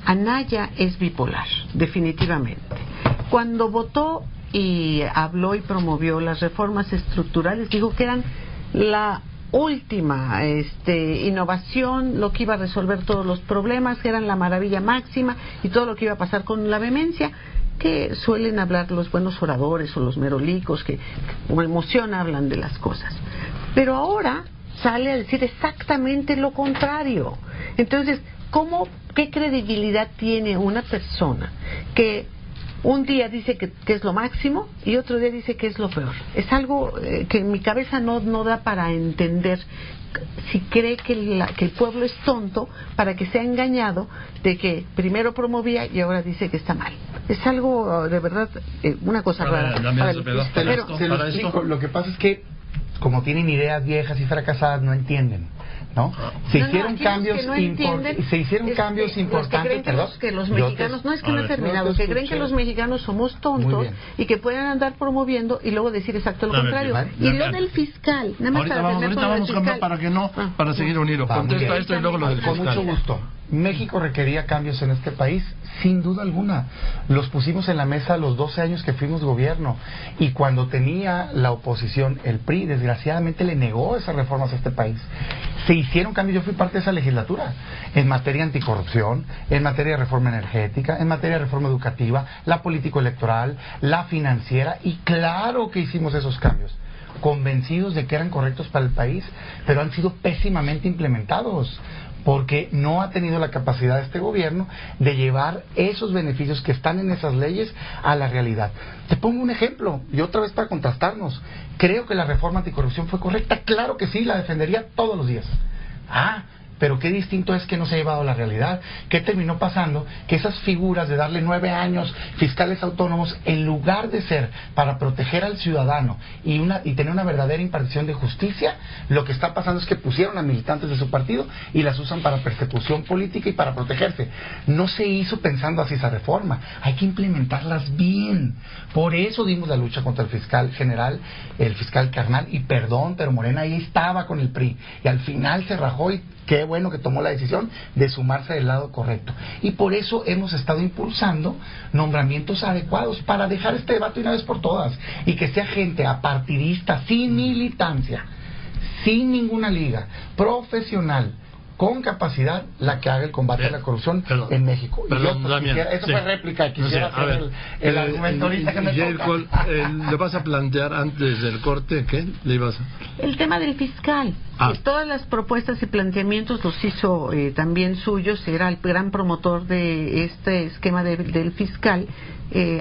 Anaya es bipolar, definitivamente. Cuando votó y habló y promovió las reformas estructurales, dijo que eran la última innovación, lo que iba a resolver todos los problemas, que eran la maravilla máxima y todo lo que iba a pasar con la vehemencia que suelen hablar los buenos oradores o los merolicos que con emoción hablan de las cosas. Pero ahora sale a decir exactamente lo contrario. Entonces, ¿qué credibilidad tiene una persona que un día dice que es lo máximo y otro día dice que es lo peor? Es algo que en mi cabeza no da para entender, si cree que el pueblo es tonto para que sea engañado de que primero promovía y ahora dice que está mal. Es algo de verdad una cosa rara. Lo que pasa es que como tienen ideas viejas y fracasadas no entienden. ¿no? Se hicieron aquí cambios los que no entienden cambios importantes, los que los mexicanos, no es que no he terminado, que creen que los mexicanos somos tontos y que pueden andar promoviendo y luego decir exacto lo contrario. Y lo del fiscal, nada más ahorita vamos a cambiar para que no, para seguir un hilo. Contesta esto y luego lo del fiscal. Con mucho gusto. México requería cambios en este país, sin duda alguna. Los pusimos en la mesa los 12 años que fuimos gobierno, y cuando tenía la oposición, el PRI, desgraciadamente le negó esas reformas a este país. Se hicieron cambios, yo fui parte de esa legislatura, en materia anticorrupción, en materia de reforma energética, en materia de reforma educativa, la político-electoral, la financiera, y claro que hicimos esos cambios, convencidos de que eran correctos para el país, pero han sido pésimamente implementados, porque no ha tenido la capacidad este gobierno de llevar esos beneficios que están en esas leyes a la realidad. Te pongo un ejemplo, y otra vez para contrastarnos. Creo que la reforma anticorrupción fue correcta, claro que sí, la defendería todos los días. Pero qué distinto es que no se ha llevado a la realidad. ¿Qué terminó pasando? Que esas figuras de darle 9 años fiscales autónomos, en lugar de ser para proteger al ciudadano y tener una verdadera impartición de justicia, lo que está pasando es que pusieron a militantes de su partido y las usan para persecución política y para protegerse. No se hizo pensando así esa reforma. Hay que implementarlas bien. Por eso dimos la lucha contra el fiscal general, el fiscal carnal, y perdón, pero Morena ahí estaba con el PRI. Y al final se rajó, y qué bueno que tomó la decisión de sumarse del lado correcto. Y por eso hemos estado impulsando nombramientos adecuados para dejar este debate una vez por todas, y que sea gente apartidista, sin militancia, sin ninguna liga, profesional, con capacidad, la que haga el combate a la corrupción en México. Y yo, eso fue réplica, quisiera hacer el argumento ahorita que me toca. ¿Le vas a plantear antes del corte qué? ¿Le ibas a...? El tema del fiscal. Todas las propuestas y planteamientos los hizo también suyos, era el gran promotor de este esquema del fiscal,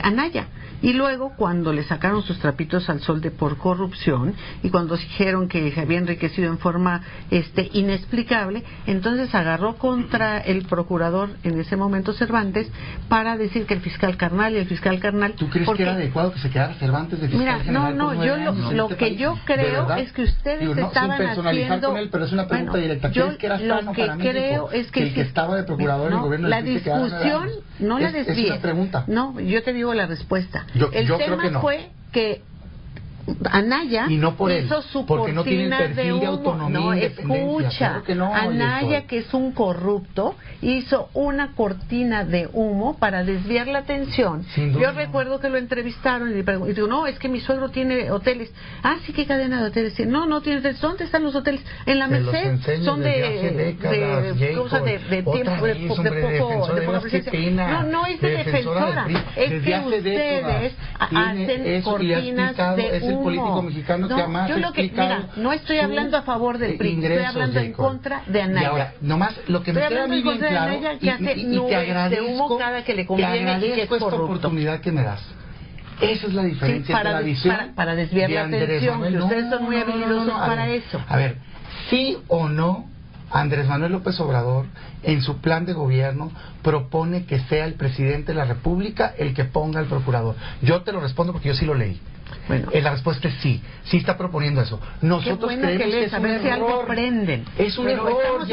Anaya. Y luego, cuando le sacaron sus trapitos al sol por corrupción, y cuando dijeron que se había enriquecido en forma inexplicable, entonces agarró contra el procurador en ese momento, Cervantes, para decir que el fiscal carnal y el fiscal carnal... ¿Tú crees que era adecuado que se quedara Cervantes de fiscal general? Yo yo creo es que ustedes estaban haciendo... Con él, pero es una pregunta directa. ¿Crees que era sano para México que el que estaba de procurador en el gobierno? La discusión, no la desvíes. Es una pregunta. No, yo te digo la respuesta. El tema fue que Anaya hizo su cortina de humo. No, escucha, Anaya, que es un corrupto, hizo una cortina de humo para desviar la atención. Yo recuerdo que lo entrevistaron y le digo, no, es que mi suegro tiene hoteles. Sí, ¿qué cadena de hoteles tiene? No tiene hoteles. ¿Dónde están los hoteles? En la Merced. Son de tiempo, de poco presencia. No es de defensora, es que ustedes hacen cortinas de humo. Político mexicano que además no estoy hablando a favor del PRI, estoy hablando en contra de Anaya. Y ahora, nomás lo que me queda a mí bien claro, y te agradezco, cada que le conviene, esta oportunidad que me das. Esa es la diferencia entre la visión para desviar la atención, que ustedes son muy habilidosos para eso. A ver, sí o no, Andrés Manuel López Obrador, en su plan de gobierno, propone que sea el presidente de la República el que ponga al procurador. Yo te lo respondo porque yo sí lo leí. Bueno, la respuesta es sí está proponiendo eso. Nosotros creemos que es un error. Es un error, J.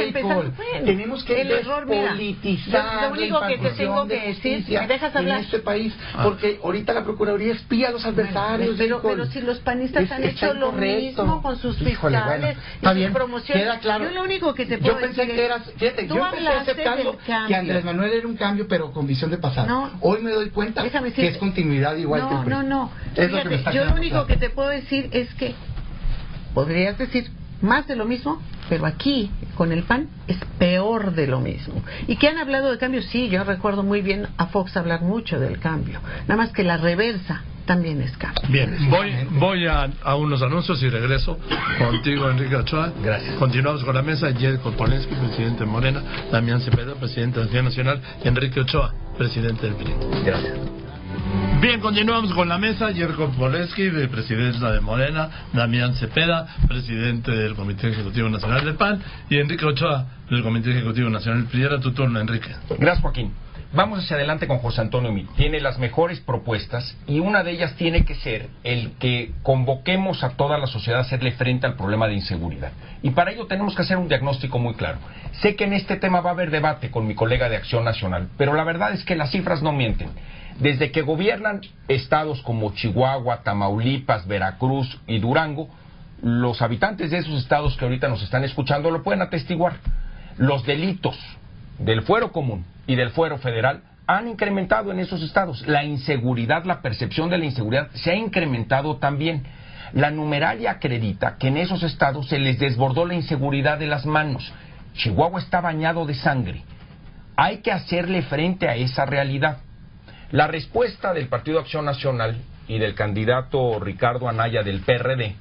Tenemos que despolitizar lo único que te tengo que decir, ¿me dejas hablar? En este país, porque ahorita la Procuraduría espía a los adversarios. Pero si los panistas han hecho lo mismo con sus fiscales y sus promociones. Queda claro. Yo lo único que te puedo decir es, yo empecé aceptando que Andrés Manuel era un cambio, pero con visión de pasado. Hoy me doy cuenta que es continuidad igual que el PRI. Es lo que me está yo lo único que te puedo decir es que podrías decir más de lo mismo, pero aquí con el PAN es peor de lo mismo. Y que han hablado de cambio, sí, yo recuerdo muy bien a Fox hablar mucho del cambio, nada más que la reversa también es cambio. Bien, voy a unos anuncios y regreso contigo, Enrique Ochoa. Gracias. Continuamos con la mesa. Yerko Polensky, presidente de Morena; Damián Cepeda, presidente de Acción Nacional; Enrique Ochoa, presidente del PRI. Gracias. Bien, continuamos con la mesa. Yerko Polensky, de presidenta de Morena; Damián Cepeda, presidente del Comité Ejecutivo Nacional del PAN; y Enrique Ochoa, del Comité Ejecutivo Nacional del PRI. Era tu turno, Enrique. Gracias, Joaquín. vamos hacia adelante con José Antonio Meade. Tiene las mejores propuestas y una de ellas tiene que ser el que convoquemos a toda la sociedad a hacerle frente al problema de inseguridad. Y para ello tenemos que hacer un diagnóstico muy claro. Sé que en este tema va a haber debate con mi colega de Acción Nacional, pero la verdad es que las cifras no mienten. Desde que gobiernan estados como Chihuahua, Tamaulipas, Veracruz y Durango, los habitantes de esos estados que ahorita nos están escuchando lo pueden atestiguar. Los delitos del fuero común y del fuero federal han incrementado en esos estados. La inseguridad, la percepción de la inseguridad se ha incrementado también. La numeralia acredita que en esos estados se les desbordó la inseguridad de las manos. Chihuahua está bañado de sangre. Hay que hacerle frente a esa realidad. La respuesta del Partido Acción Nacional y del candidato Ricardo Anaya del PRD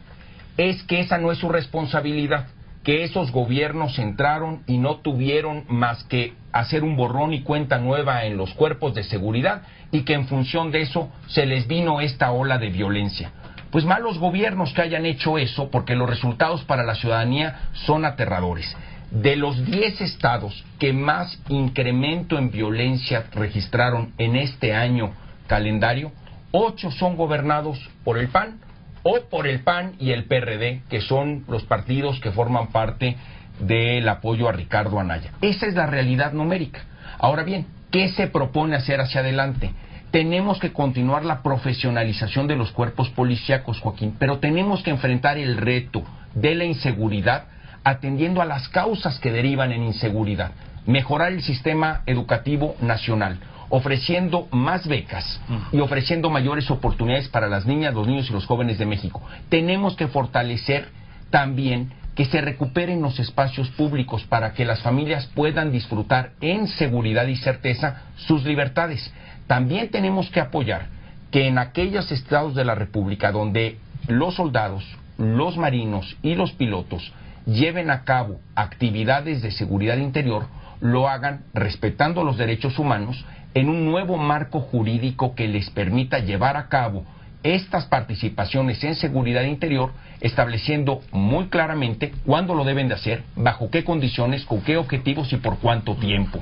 es que esa no es su responsabilidad, que esos gobiernos entraron y no tuvieron más que hacer un borrón y cuenta nueva en los cuerpos de seguridad y que en función de eso se les vino esta ola de violencia. Pues malos gobiernos que hayan hecho eso, porque los resultados para la ciudadanía son aterradores. De los 10 estados que más incremento en violencia registraron en este año calendario, 8 son gobernados por el PAN o por el PAN y el PRD, que son los partidos que forman parte del apoyo a Ricardo Anaya. Esa es la realidad numérica. Ahora bien, ¿qué se propone hacer hacia adelante? Tenemos que continuar la profesionalización de los cuerpos policíacos, Joaquín, pero tenemos que enfrentar el reto de la inseguridad atendiendo a las causas que derivan en inseguridad. Mejorar el sistema educativo nacional, ofreciendo más becas y ofreciendo mayores oportunidades para las niñas, los niños y los jóvenes de México. Tenemos que fortalecer también que se recuperen los espacios públicos para que las familias puedan disfrutar en seguridad y certeza sus libertades. También tenemos que apoyar que en aquellos estados de la República donde los soldados, los marinos y los pilotos lleven a cabo actividades de seguridad interior, lo hagan respetando los derechos humanos en un nuevo marco jurídico que les permita llevar a cabo estas participaciones en seguridad interior, estableciendo muy claramente cuándo lo deben de hacer, bajo qué condiciones, con qué objetivos y por cuánto tiempo.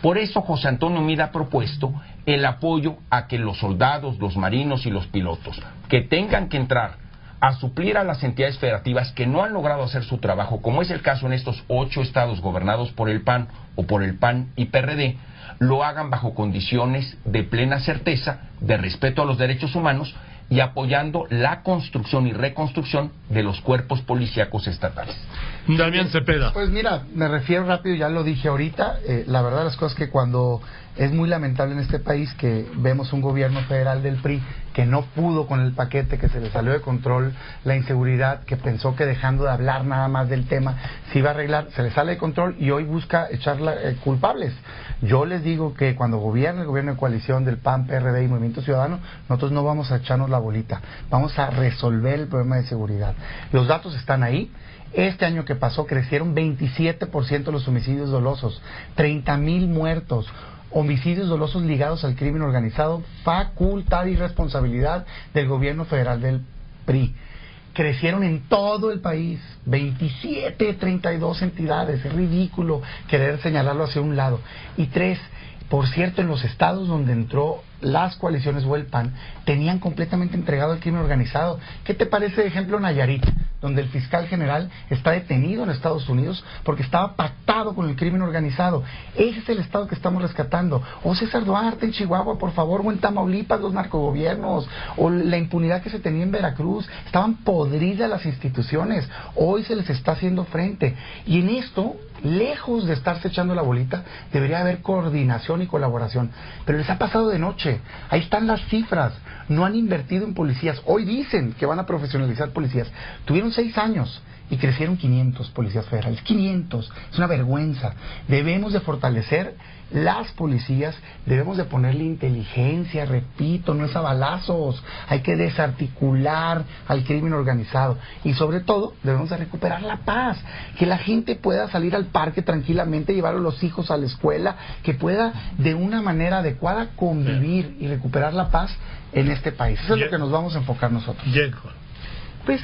Por eso José Antonio Meade ha propuesto el apoyo a que los soldados, los marinos y los pilotos que tengan que entrar a suplir a las entidades federativas que no han logrado hacer su trabajo, como es el caso en estos 8 estados gobernados por el PAN o por el PAN y PRD, lo hagan bajo condiciones de plena certeza, de respeto a los derechos humanos y apoyando la construcción y reconstrucción de los cuerpos policíacos estatales. Damián Cepeda. Pues mira, me refiero rápido, ya lo dije ahorita, la verdad de las cosas que cuando es muy lamentable en este país que vemos un gobierno federal del PRI que no pudo con el paquete, que se le salió de control la inseguridad, que pensó que dejando de hablar nada más del tema se iba a arreglar, se le sale de control y hoy busca echar culpables. Yo les digo que cuando gobierne el gobierno de coalición del PAN, PRD y Movimiento Ciudadano, nosotros no vamos a echarnos la bolita, vamos a resolver el problema de seguridad. Los datos están ahí. Este año que pasó crecieron 27% los homicidios dolosos, 30,000 muertos, homicidios dolosos ligados al crimen organizado, facultad y responsabilidad del gobierno federal del PRI. Crecieron en todo el país, 27, 32 entidades, es ridículo querer señalarlo hacia un lado. Y 3, por cierto, en los estados donde entró las coaliciones o el PAN, tenían completamente entregado el crimen organizado. ¿Qué te parece, de ejemplo, Nayarit, donde el fiscal general está detenido en Estados Unidos porque estaba pactado con el crimen organizado? Ese es el estado que estamos rescatando. O César Duarte en Chihuahua, por favor, o en Tamaulipas los narcogobiernos, o la impunidad que se tenía en Veracruz. Estaban podridas las instituciones. Hoy se les está haciendo frente. Y en esto, lejos de estarse echando la bolita, debería haber coordinación y colaboración. Pero les ha pasado de noche. Ahí están las cifras. No han invertido en policías. Hoy dicen que van a profesionalizar policías. Tuvieron 6 años y crecieron 500 policías federales. 500. Es una vergüenza. Debemos de fortalecer las policías, debemos de ponerle inteligencia, repito, no es a balazos. Hay que desarticular al crimen organizado y sobre todo debemos de recuperar la paz, que la gente pueda salir al parque tranquilamente, llevar a los hijos a la escuela, que pueda de una manera adecuada convivir y recuperar la paz en este país. Eso es lo que nos vamos a enfocar nosotros. Pues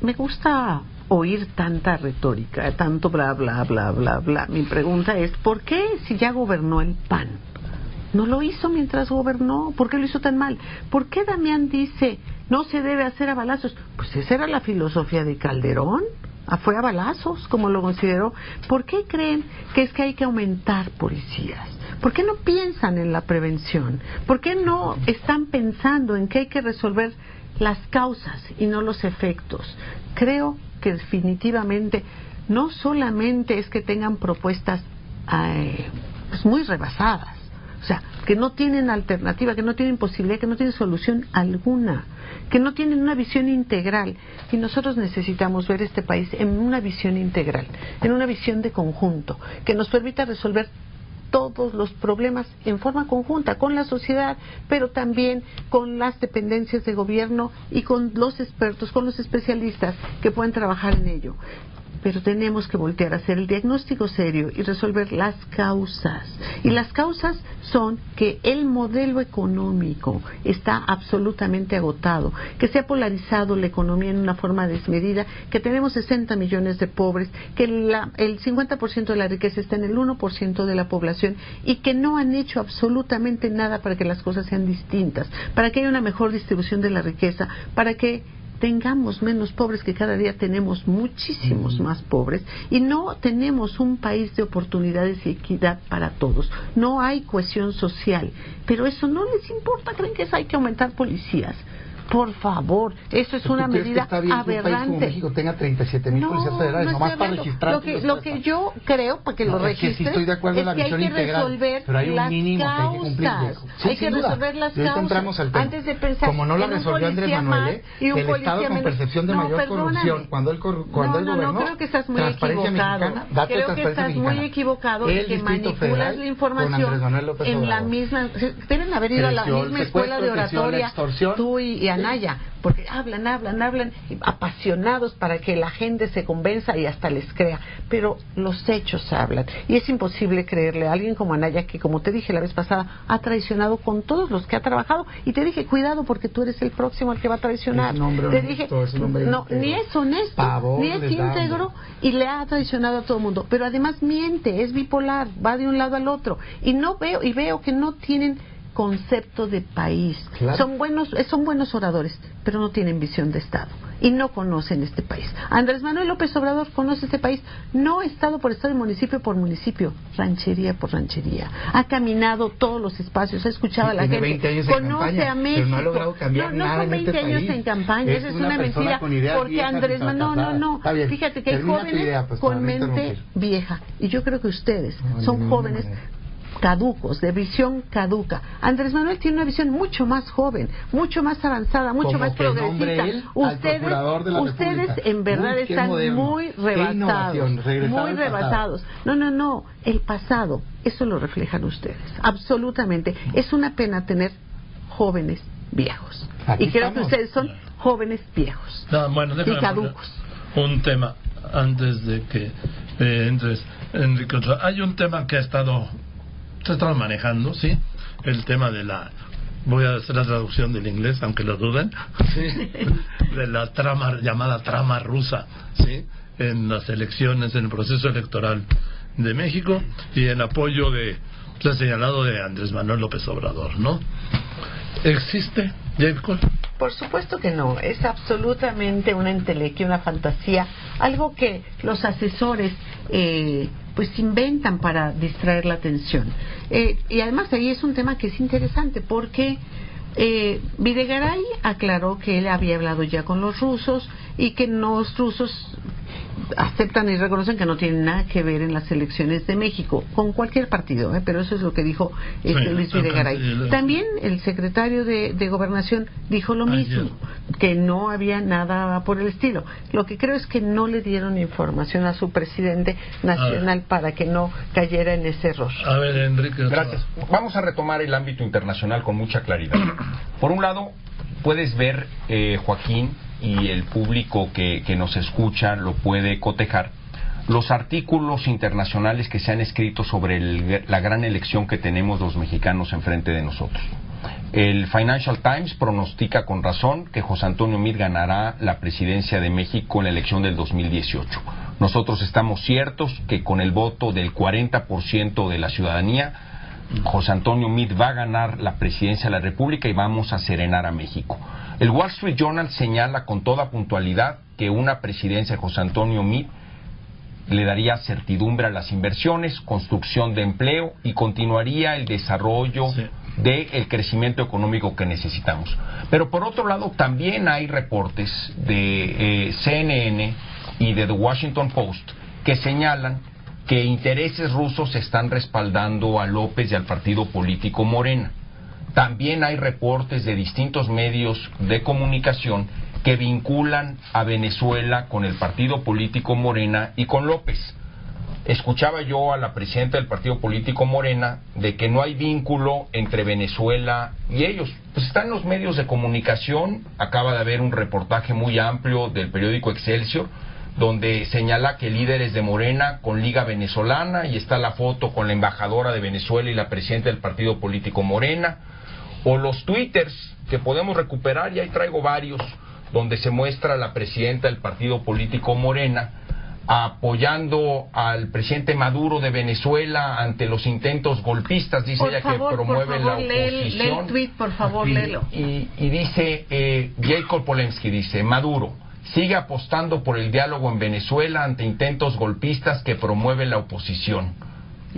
me gusta oír tanta retórica, tanto bla, bla, bla, bla, bla. Mi pregunta es, ¿por qué si ya gobernó el PAN No lo hizo mientras gobernó. ¿Por qué lo hizo tan mal? ¿Por qué Damián dice no se debe hacer a balazos? Pues esa era la filosofía de Calderón. Fue a balazos, como lo consideró. ¿Por qué creen que es que hay que aumentar policías? ¿Por qué no piensan en la prevención? ¿Por qué no están pensando en que hay que resolver las causas y no los efectos? Creo que definitivamente no solamente es que tengan propuestas pues muy rebasadas, o sea, que no tienen alternativa, que no tienen posibilidad, que no tienen solución alguna, que no tienen una visión integral. Y nosotros necesitamos ver este país en una visión integral, en una visión de conjunto, que nos permita resolver todos los problemas en forma conjunta, con la sociedad, pero también con las dependencias de gobierno y con los expertos, con los especialistas que pueden trabajar en ello. Pero tenemos que voltear a hacer el diagnóstico serio y resolver las causas. Y las causas son que el modelo económico está absolutamente agotado, que se ha polarizado la economía en una forma desmedida, que tenemos 60 millones de pobres, que el 50% de la riqueza está en el 1% de la población y que no han hecho absolutamente nada para que las cosas sean distintas, para que haya una mejor distribución de la riqueza, para que tengamos menos pobres, que cada día tenemos muchísimos más pobres, y no tenemos un país de oportunidades y equidad para todos. No hay cohesión social, pero eso no les importa. Creen que hay que aumentar policías. Por favor, eso es una medida está bien aberrante. Que un país como México tenga 37,000 policías federales, nomás para registrar. Lo que yo creo, para que lo registres, es que sí estoy de acuerdo en la visión integral, pero hay un mínimo que hay que cumplir. Sí, hay que resolver las causas. Antes de pensar, como no la resolvió Andrés Manuel, el Estado con percepción de mayor corrupción, cuando él gobernó, no, creo que estás muy equivocado. Creo que estás muy equivocado y que manipulas la información en la misma. Deben haber ido a la misma escuela de oratoria, tú y Anaya, porque hablan apasionados para que la gente se convenza y hasta les crea, pero los hechos hablan, y es imposible creerle a alguien como Anaya, que, como te dije la vez pasada, ha traicionado con todos los que ha trabajado, y te dije, cuidado, porque tú eres el próximo al que va a traicionar. Te dije, no, ni es honesto, ni es íntegro, y le ha traicionado a todo el mundo, pero además miente, es bipolar, va de un lado al otro, y veo que no tienen concepto de país. Claro. Son buenos oradores, pero no tienen visión de Estado y no conocen este país. Andrés Manuel López Obrador conoce este país, no estado por estado y municipio por municipio, ranchería por ranchería. Ha caminado todos los espacios, ha escuchado a la gente, 20 años conoce campaña, a México. Pero no ha logrado cambiar no nada son 20 en este años país. en campaña, esa es una mentira, porque Andrés Manuel, no. Fíjate que hay jóvenes con mente vieja, y yo creo que ustedes son jóvenes caducos, de visión caduca. Andrés Manuel tiene una visión mucho más joven, mucho más avanzada, mucho más progresista. Ustedes en verdad están muy rebasados. No, el pasado, eso lo reflejan ustedes, absolutamente. Es una pena tener jóvenes viejos. Y creo que ustedes son jóvenes viejos y caducos. Un tema antes de que entres, Enrique. Hay un tema que se ha estado manejando, ¿sí? El tema de voy a hacer la traducción del inglés, aunque lo duden, ¿sí? De la llamada trama rusa, ¿sí? En las elecciones, en el proceso electoral de México, y el apoyo se ha señalado de Andrés Manuel López Obrador, ¿no? ¿Existe, Jacob Cole? Por supuesto que no, es absolutamente una entelequia, una fantasía, algo que los asesores pues inventan para distraer la atención. Y además ahí es un tema que es interesante, porque Videgaray aclaró que él había hablado ya con los rusos y que los rusos aceptan y reconocen que no tienen nada que ver en las elecciones de México con cualquier partido, pero eso es lo que dijo Luis Videgaray. También el secretario de Gobernación dijo lo mismo, que no había nada por el estilo. Lo que creo es que no le dieron información a su presidente nacional para que no cayera en ese error. A ver, Enrique. Gracias. Vamos a retomar el ámbito internacional con mucha claridad. Por un lado, puedes ver, Joaquín, y el público que nos escucha lo puede cotejar, los artículos internacionales que se han escrito sobre la gran elección que tenemos los mexicanos enfrente de nosotros. El Financial Times pronostica con razón que José Antonio Meade ganará la presidencia de México en la elección del 2018. Nosotros estamos ciertos que con el voto del 40% de la ciudadanía José Antonio Meade va a ganar la presidencia de la República y vamos a serenar a México. El Wall Street Journal señala con toda puntualidad que una presidencia de José Antonio Meade le daría certidumbre a las inversiones, construcción de empleo y continuaría el desarrollo del crecimiento económico que necesitamos. Pero por otro lado también hay reportes de CNN y de The Washington Post que señalan que intereses rusos están respaldando a López y al partido político Morena. También hay reportes de distintos medios de comunicación que vinculan a Venezuela con el partido político Morena y con López. Escuchaba yo a la presidenta del partido político Morena de que no hay vínculo entre Venezuela y ellos. Pues están en los medios de comunicación, acaba de haber un reportaje muy amplio del periódico Excelsior, donde señala que líderes de Morena con Liga Venezolana, y está la foto con la embajadora de Venezuela y la presidenta del partido político Morena, o los twitters que podemos recuperar, y ahí traigo varios, donde se muestra a la presidenta del partido político Morena apoyando al presidente Maduro de Venezuela ante los intentos golpistas, dice ella, que promueve la oposición. Lee el tweet, por favor, léelo. Y dice, Jacob Polensky dice, Maduro sigue apostando por el diálogo en Venezuela ante intentos golpistas que promueve la oposición.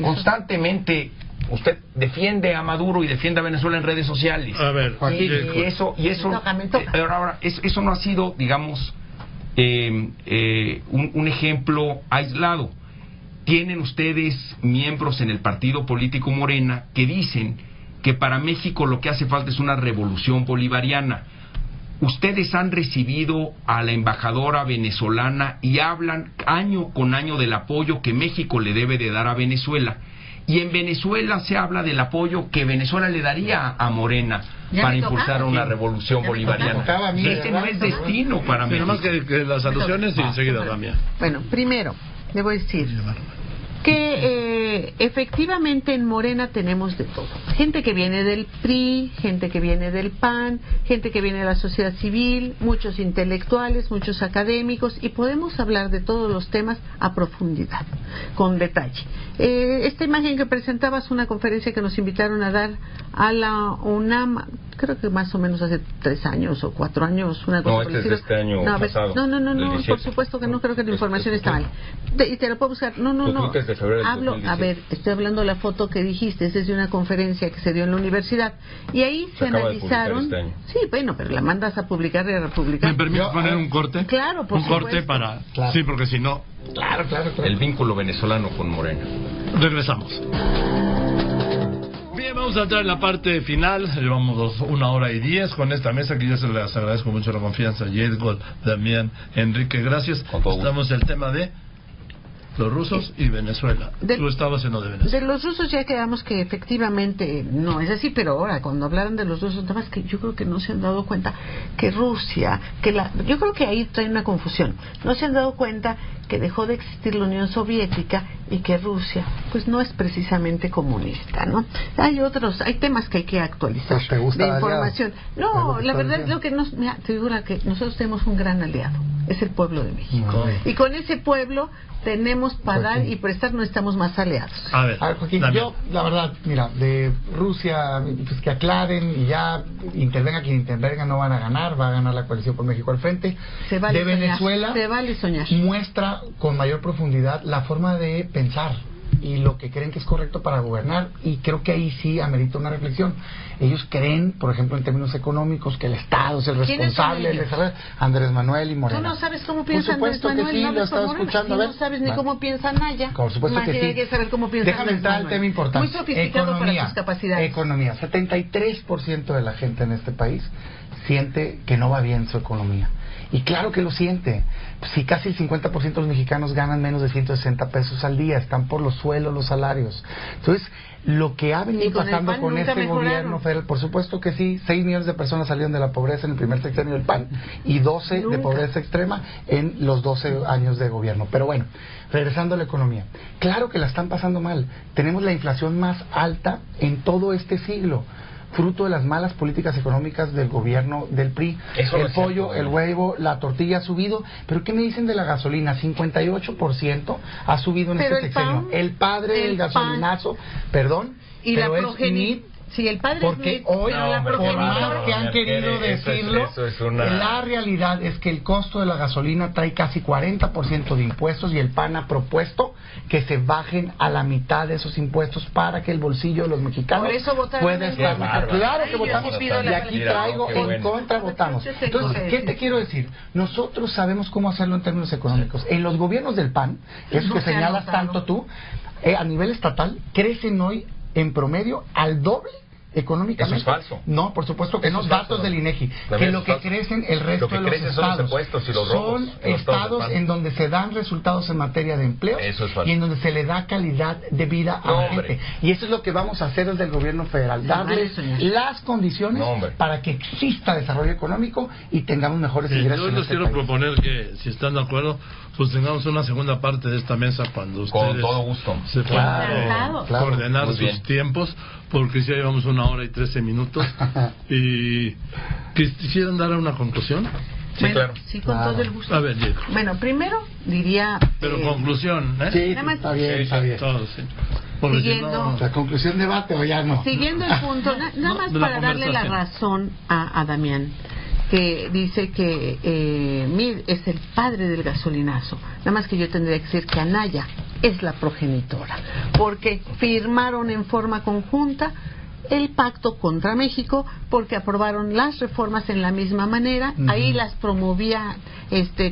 Constantemente usted defiende a Maduro y defiende a Venezuela en redes sociales. A ver, y eso eso no ha sido, digamos, un ejemplo aislado. Tienen ustedes miembros en el partido político Morena que dicen que para México lo que hace falta es una revolución bolivariana. Ustedes han recibido a la embajadora venezolana y hablan año con año del apoyo que México le debe de dar a Venezuela. Y en Venezuela se habla del apoyo que Venezuela le daría a Morena para impulsar una revolución bolivariana. Este no es destino para México. Pero más que las alusiones y enseguida cambia. Bueno, primero, le voy a decir que efectivamente en Morena tenemos de todo. Gente que viene del PRI, gente que viene del PAN, gente que viene de la sociedad civil, muchos intelectuales, muchos académicos, y podemos hablar de todos los temas a profundidad, con detalle. Esta imagen que presentabas es una conferencia que nos invitaron a dar a la UNAM, creo que más o menos hace 3 años o 4 años, una cosa por el estilo. Este año pasado. No, por supuesto que no, creo que la información está mal. Y te lo puedo buscar. No. De febrero A ver, estoy hablando de la foto que dijiste, es de una conferencia que se dio en la universidad. Y ahí se analizaron. Este año. Sí, bueno, pero la mandas a publicar y a republicar. ¿Me permites poner un corte? Claro, por supuesto. Un corte para... Claro. Sí, porque si no... Claro. El vínculo venezolano con Morena. Regresamos. Bien, vamos a entrar en la parte final. Llevamos 1 hora y 10 con esta mesa, que yo se les agradezco mucho la confianza. Yedgol, Damián, Enrique, gracias. Estamos en el tema de los rusos y Venezuela. Tú estabas en lo de Venezuela. De los rusos ya quedamos que efectivamente no es así, pero ahora cuando hablaran de los rusos, nada más que yo creo que no se han dado cuenta que Rusia, yo creo que ahí trae una confusión. No se han dado cuenta que dejó de existir la Unión Soviética y que Rusia pues no es precisamente comunista, ¿no? Hay temas que hay que actualizar. ¿Te gusta de información. No, la verdad lo que te digo que nosotros tenemos un gran aliado, es el pueblo de México. Y con ese pueblo tenemos para dar y prestar, no estamos más aliados. A ver, Joaquín, yo, la verdad, mira, de Rusia, pues que aclaren y ya intervenga quien intervenga, no van a ganar, va a ganar la coalición por México al frente. Se vale de Venezuela, soñar. Se vale soñar. Muestra con mayor profundidad la forma de pensar y lo que creen que es correcto para gobernar, y creo que ahí sí amerita una reflexión. Ellos creen, por ejemplo, en términos económicos, que el Estado es el responsable del desarrollo. Andrés Manuel y Morena. Tú no sabes cómo piensa Andrés Manuel. Que sí, lo estaba escuchando. No sabes ni cómo piensa Naya. Por supuesto que sí. Hay que saber cómo piensa. Déjame entrar al tema importante. Muy sofisticado para sus capacidades. Economía. 73% de la gente en este país siente que no va bien su economía. Y claro que lo siente. Si casi el 50% de los mexicanos ganan menos de 160 pesos al día, están por los suelos, los salarios. Entonces, lo que ha venido pasando con este gobierno federal, por supuesto que sí, 6 millones de personas salieron de la pobreza en el primer sexenio del PAN y 12 de pobreza extrema en los 12 años de gobierno. Pero bueno, regresando a la economía, claro que la están pasando mal. Tenemos la inflación más alta en todo este siglo. fruto de las malas políticas económicas del gobierno del PRI. Eso el no es pollo, cierto, el huevo, la tortilla ha subido. ¿Pero qué me dicen de la gasolina? 58% ha subido en Pero este sexenio. El padre del gasolinazo, perdón, y pero la es progenitora. Sí, el padre porque es hoy, pero la por progenitora. más que han querido decirlo, eso es una... la realidad es que el costo de la gasolina trae casi 40% de impuestos, y el PAN ha propuesto que se bajen a la mitad de esos impuestos para que el bolsillo de los mexicanos Por eso votaron pueda en estar contra. mejor. Claro que Ay, yo votamos, sí pido y la aquí Mira, traigo qué en bueno. contra votamos. Yo sé Entonces, que ¿qué sí. te quiero decir? Nosotros sabemos cómo hacerlo en términos económicos. En los gobiernos del PAN, eso No que se ha señalas notado. tanto tú, a nivel estatal, crecen hoy en promedio al doble económicamente. Eso es falso. No, por supuesto que Eso no. es falso, Datos del INEGI. También Que es lo que falso. crecen el resto Lo que de los crece son estados los impuestos y los robos son en los estados estados del PAN. en donde se dan resultados en materia de empleo Eso es falso. y en donde se le da calidad de vida a No, la hombre. gente. Y eso es lo que vamos a hacer desde el gobierno federal. Darles señor. las condiciones No, hombre. para que exista desarrollo económico y tengamos mejores ingresos. Yo en les este quiero país. proponer que, si están de acuerdo, pues tengamos una segunda parte de esta mesa cuando Con ustedes todo gusto. se puedan Claro, claro. coordenar Muy sus bien. tiempos, porque ya llevamos 1 hora y 13 minutos. Y quisieran dar una conclusión. Sí, Bueno, claro. sí, con Claro. todo el gusto. A ver, Diego. Bueno, primero diría... Pero conclusión, ¿eh? Sí, Nada más- está bien, Sí, está bien. Todos, sí. Porque si Siguiendo- no... La conclusión debate o ya no. Siguiendo el punto, nada No, más de la para darle la conversación. razón a Damián, que dice que Mid es el padre del gasolinazo. Nada más que yo tendría que decir que Anaya es la progenitora, porque firmaron en forma conjunta el pacto contra México, porque aprobaron las reformas en la misma manera. Ahí las promovía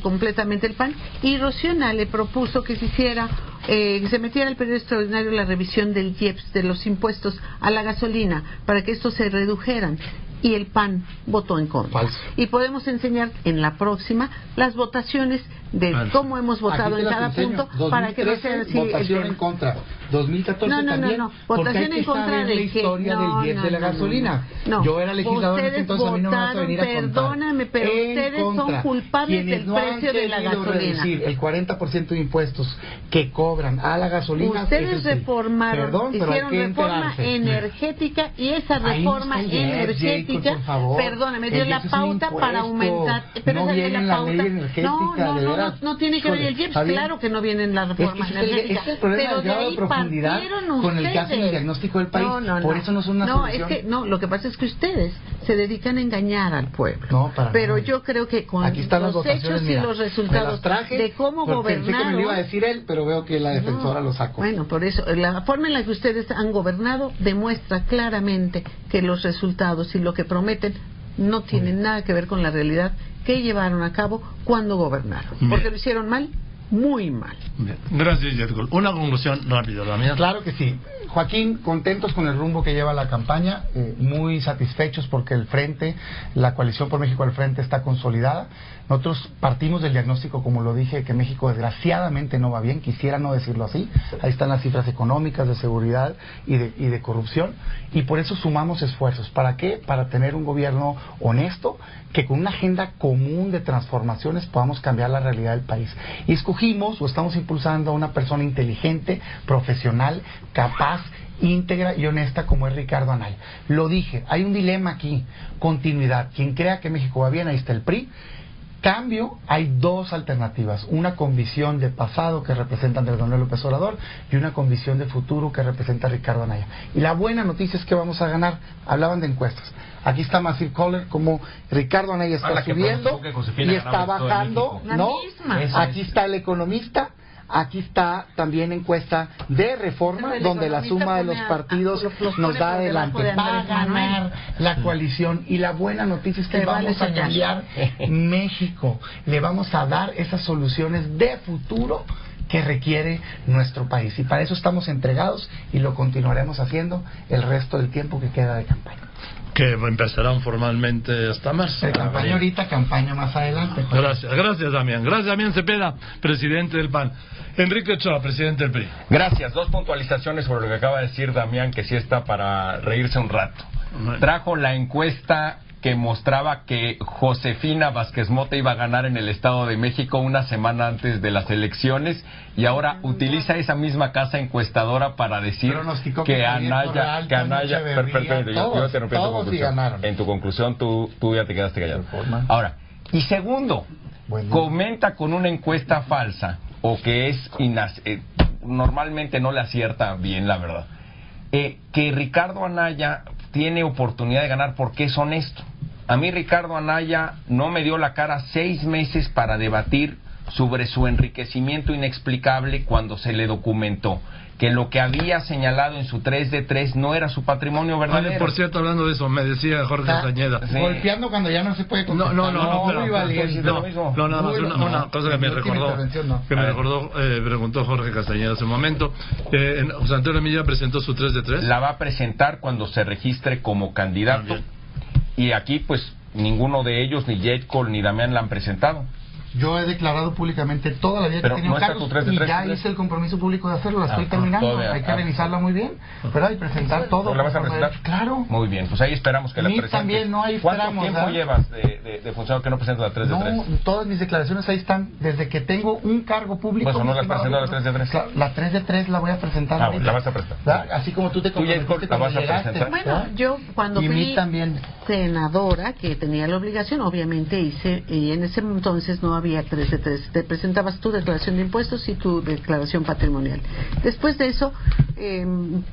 completamente el PAN, y Rocío Nale le propuso que se hiciera, que se metiera al periodo extraordinario la revisión del IEPS, de los impuestos a la gasolina, para que estos se redujeran, y el PAN votó en contra. Falso. Y podemos enseñar en la próxima las votaciones de Falso. cómo hemos votado Aquí en te las cada enseño. punto, para que no sea 2013, así. votación en contra. 2014 No, no, no, también. no. Porque Votación hay que en contra saber de la qué. historia No, del 10 no, de la no, gasolina. no. Yo era legislador en ese Ustedes entonces, a mí no me vas a votaron, venir a contar. perdóname, pero En ustedes son contra. culpables Quienes del no han precio de la querido gasolina. reducir el 40% de impuestos que cobran a la gasolina. Ustedes es el PRI. reformaron, Perdón, pero hay hicieron que reforma enterarse. energética, y esa Ahí no reforma está el IEPS, energética, Jacob, por favor. perdóname, dio El la IEPS es un pauta para impuesto. aumentar, pero No esa dio viene en la la ley pauta. energética, de veras. No tiene que ver Híjole, el IEPS, está bien. claro que no viene en la reforma Es que ese energética. es el problema pero del grado de ahí profundidad partieron con el que hacen el ustedes. diagnóstico del país. No, Por eso no son una no, solución. es que no, lo que pasa es que ustedes se dedican a engañar al pueblo. No, para pero nada. yo creo que con Aquí están las los votaciones, hechos mira, y los me resultados las traje de cómo porque pensé que me gobernaron. lo iba a decir él, pero veo que la defensora lo sacó. Bueno, por eso, la forma en la que ustedes han gobernado demuestra claramente que los resultados y lo que prometen no tienen nada que ver con la realidad que llevaron a cabo cuando gobernaron. Bien. Porque lo hicieron mal, muy mal. Bien. Gracias, Jedgol. Una conclusión rápida, Damián. Claro que sí. Joaquín, contentos con el rumbo que lleva la campaña, muy satisfechos porque el frente, la coalición por México al frente está consolidada. Nosotros partimos del diagnóstico, como lo dije, que México desgraciadamente no va bien, quisiera no decirlo así. Ahí están las cifras económicas, de seguridad y de corrupción, y por eso sumamos esfuerzos. ¿Para qué? Para tener un gobierno honesto, que con una agenda común de transformaciones podamos cambiar la realidad del país. Y escogimos o estamos impulsando a una persona inteligente, profesional, capaz, íntegra y honesta como es Ricardo Anaya. Lo dije, hay un dilema aquí, continuidad. Quien crea que México va bien, ahí está el PRI. Cambio, hay dos alternativas, una con visión de pasado que representa Andrés Manuel López Obrador y una con visión de futuro que representa Ricardo Anaya. Y la buena noticia es que vamos a ganar. Hablaban de encuestas. Aquí está Massive Caller, como Ricardo Anaya está la que subiendo pronunció que Josefina y está ganaba en todo bajando, México. La ¿no? misma. Eso Aquí está El Economista. Aquí está también encuesta de Reforma, El donde la Economista suma de los pone partidos lo pone nos da por debajo adelante. de Va a Andrés Manuel. ganar la coalición, y la buena noticia es que Te vale vamos a soñar. cambiar México. Le vamos a dar esas soluciones de futuro que requiere nuestro país. Y para eso estamos entregados y lo continuaremos haciendo el resto del tiempo que queda de campaña. Que empezarán formalmente hasta marzo. De campaña ahorita, campaña más adelante. Juan. Gracias, Damián. Gracias, Damián Cepeda, presidente del PAN. Enrique Ochoa, presidente del PRI. Gracias. Dos puntualizaciones sobre lo que acaba de decir Damián, que sí está para reírse un rato. Bueno. Trajo la encuesta que mostraba que Josefina Vázquez Mota iba a ganar en el Estado de México una semana antes de las elecciones, y ahora utiliza esa misma casa encuestadora para decir que Anaya, en tu conclusión tú ya te quedaste callado. Ahora, y segundo, comenta con una encuesta falsa, o que es normalmente no le acierta bien, la verdad, que Ricardo Anaya tiene oportunidad de ganar porque es honesto. A mí Ricardo Anaya no me dio la cara 6 meses para debatir sobre su enriquecimiento inexplicable cuando se le documentó que lo que había señalado en su 3 de 3 no era su patrimonio verdadero. Vale, por cierto, hablando de eso, me decía Jorge Castañeda. Sí. Golpeando cuando ya no se puede contestar. No, nada más una cosa que me recordó, preguntó Jorge Castañeda hace un momento. José Antonio Milla presentó su 3 de 3. La va a presentar cuando se registre como candidato. Y aquí, pues, ninguno de ellos, ni Jet Cole ni Damián, la han presentado. Yo he declarado públicamente toda la vida que tenía cargos y ya hice el compromiso público de hacerlo, la estoy terminando, hay que revisarla muy bien, ¿verdad? Y presentar todo. ¿La vas a presentar? Claro. Muy bien, pues ahí esperamos que la presentes. También, no, ahí esperamos. ¿Cuánto tiempo llevas de funcionario que no presentas la 3 de 3? No, todas mis declaraciones ahí están, desde que tengo un cargo público. Pues no la has presentado la 3 de 3. La 3 de 3 la voy a presentar ahorita. La vas a presentar. Así como tú te comprometiste la vas a presentar. Bueno, yo cuando fui senadora, que tenía la obligación, obviamente hice, y en ese entonces no había 3 de 3. Te presentabas tu declaración de impuestos y tu declaración patrimonial. Después de eso,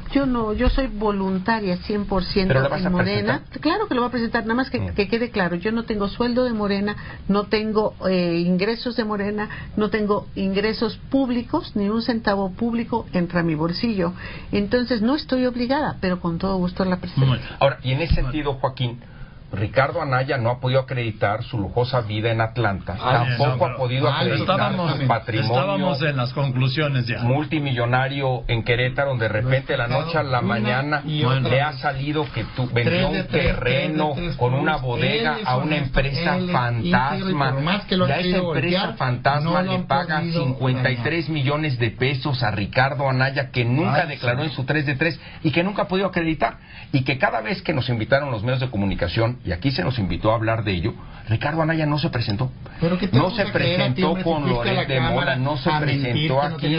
yo soy voluntaria 100% en Morena. Claro que lo voy a presentar, nada más que quede claro, yo no tengo sueldo de Morena, no tengo ingresos de Morena, no tengo ingresos públicos, ni un centavo público entra a mi bolsillo. Entonces no estoy obligada, pero con todo gusto la presento. Ahora, y en ese sentido, Joaquín, Ricardo Anaya no ha podido acreditar su lujosa vida en Atlanta, tampoco ha podido acreditar su patrimonio. Estábamos en las conclusiones ya. Multimillonario en Querétaro, donde de repente de la noche a la mañana le ha salido que vendió un terreno con una bodega a una empresa fantasma. Y a esa empresa fantasma le paga 53 millones de pesos a Ricardo Anaya, que nunca declaró en su 3 de 3 y que nunca ha podido acreditar. Y que cada vez que nos invitaron los medios de comunicación, y aquí se nos invitó a hablar de ello, Ricardo Anaya no se presentó. No se presentó con Loret de Mola, no se presentó aquí.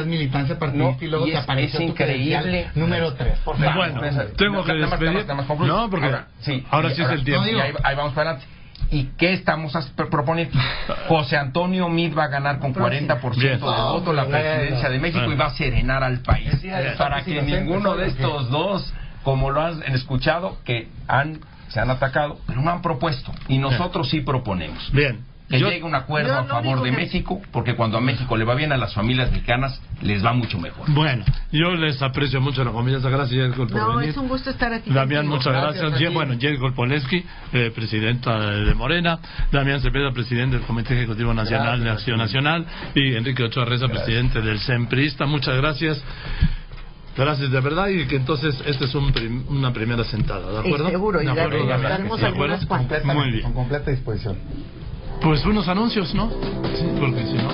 Es increíble. Número 3. Bueno, tengo que despedir. No, porque ahora sí es el tiempo. Y ahí vamos para adelante. ¿Y qué estamos proponiendo? José Antonio Meade va a ganar con 40% de voto la presidencia de México y va a serenar al país. Para que ninguno de estos dos, como lo han escuchado, que se han atacado, pero no han propuesto. Y nosotros sí proponemos. Bien. Que llegue un acuerdo a favor de México, porque cuando a México le va bien, a las familias mexicanas les va mucho mejor. Bueno, yo les aprecio mucho la confianza. Gracias, Jet Cole, por venir. Es un gusto estar aquí. Damián, muchas gracias. Jet Cole Polensky, presidenta de Morena. Damián Cepeda, presidente del Comité Ejecutivo Nacional de Acción Nacional. Y Enrique Ochoa Reza, presidente del CEMPRIsta. Muchas gracias. Gracias de verdad, y que entonces esta es una primera sentada, ¿de acuerdo? Seguro, y daremos algunas cuantas. Muy bien. Con completa disposición. Pues unos anuncios, ¿no? Sí, porque si no...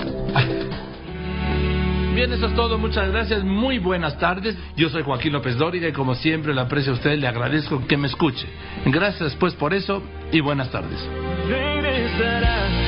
Bien, eso es todo. Muchas gracias. Muy buenas tardes. Yo soy Joaquín López Dóriga y como siempre le aprecio a usted, le agradezco que me escuche. Gracias pues por eso y buenas tardes. Regresará.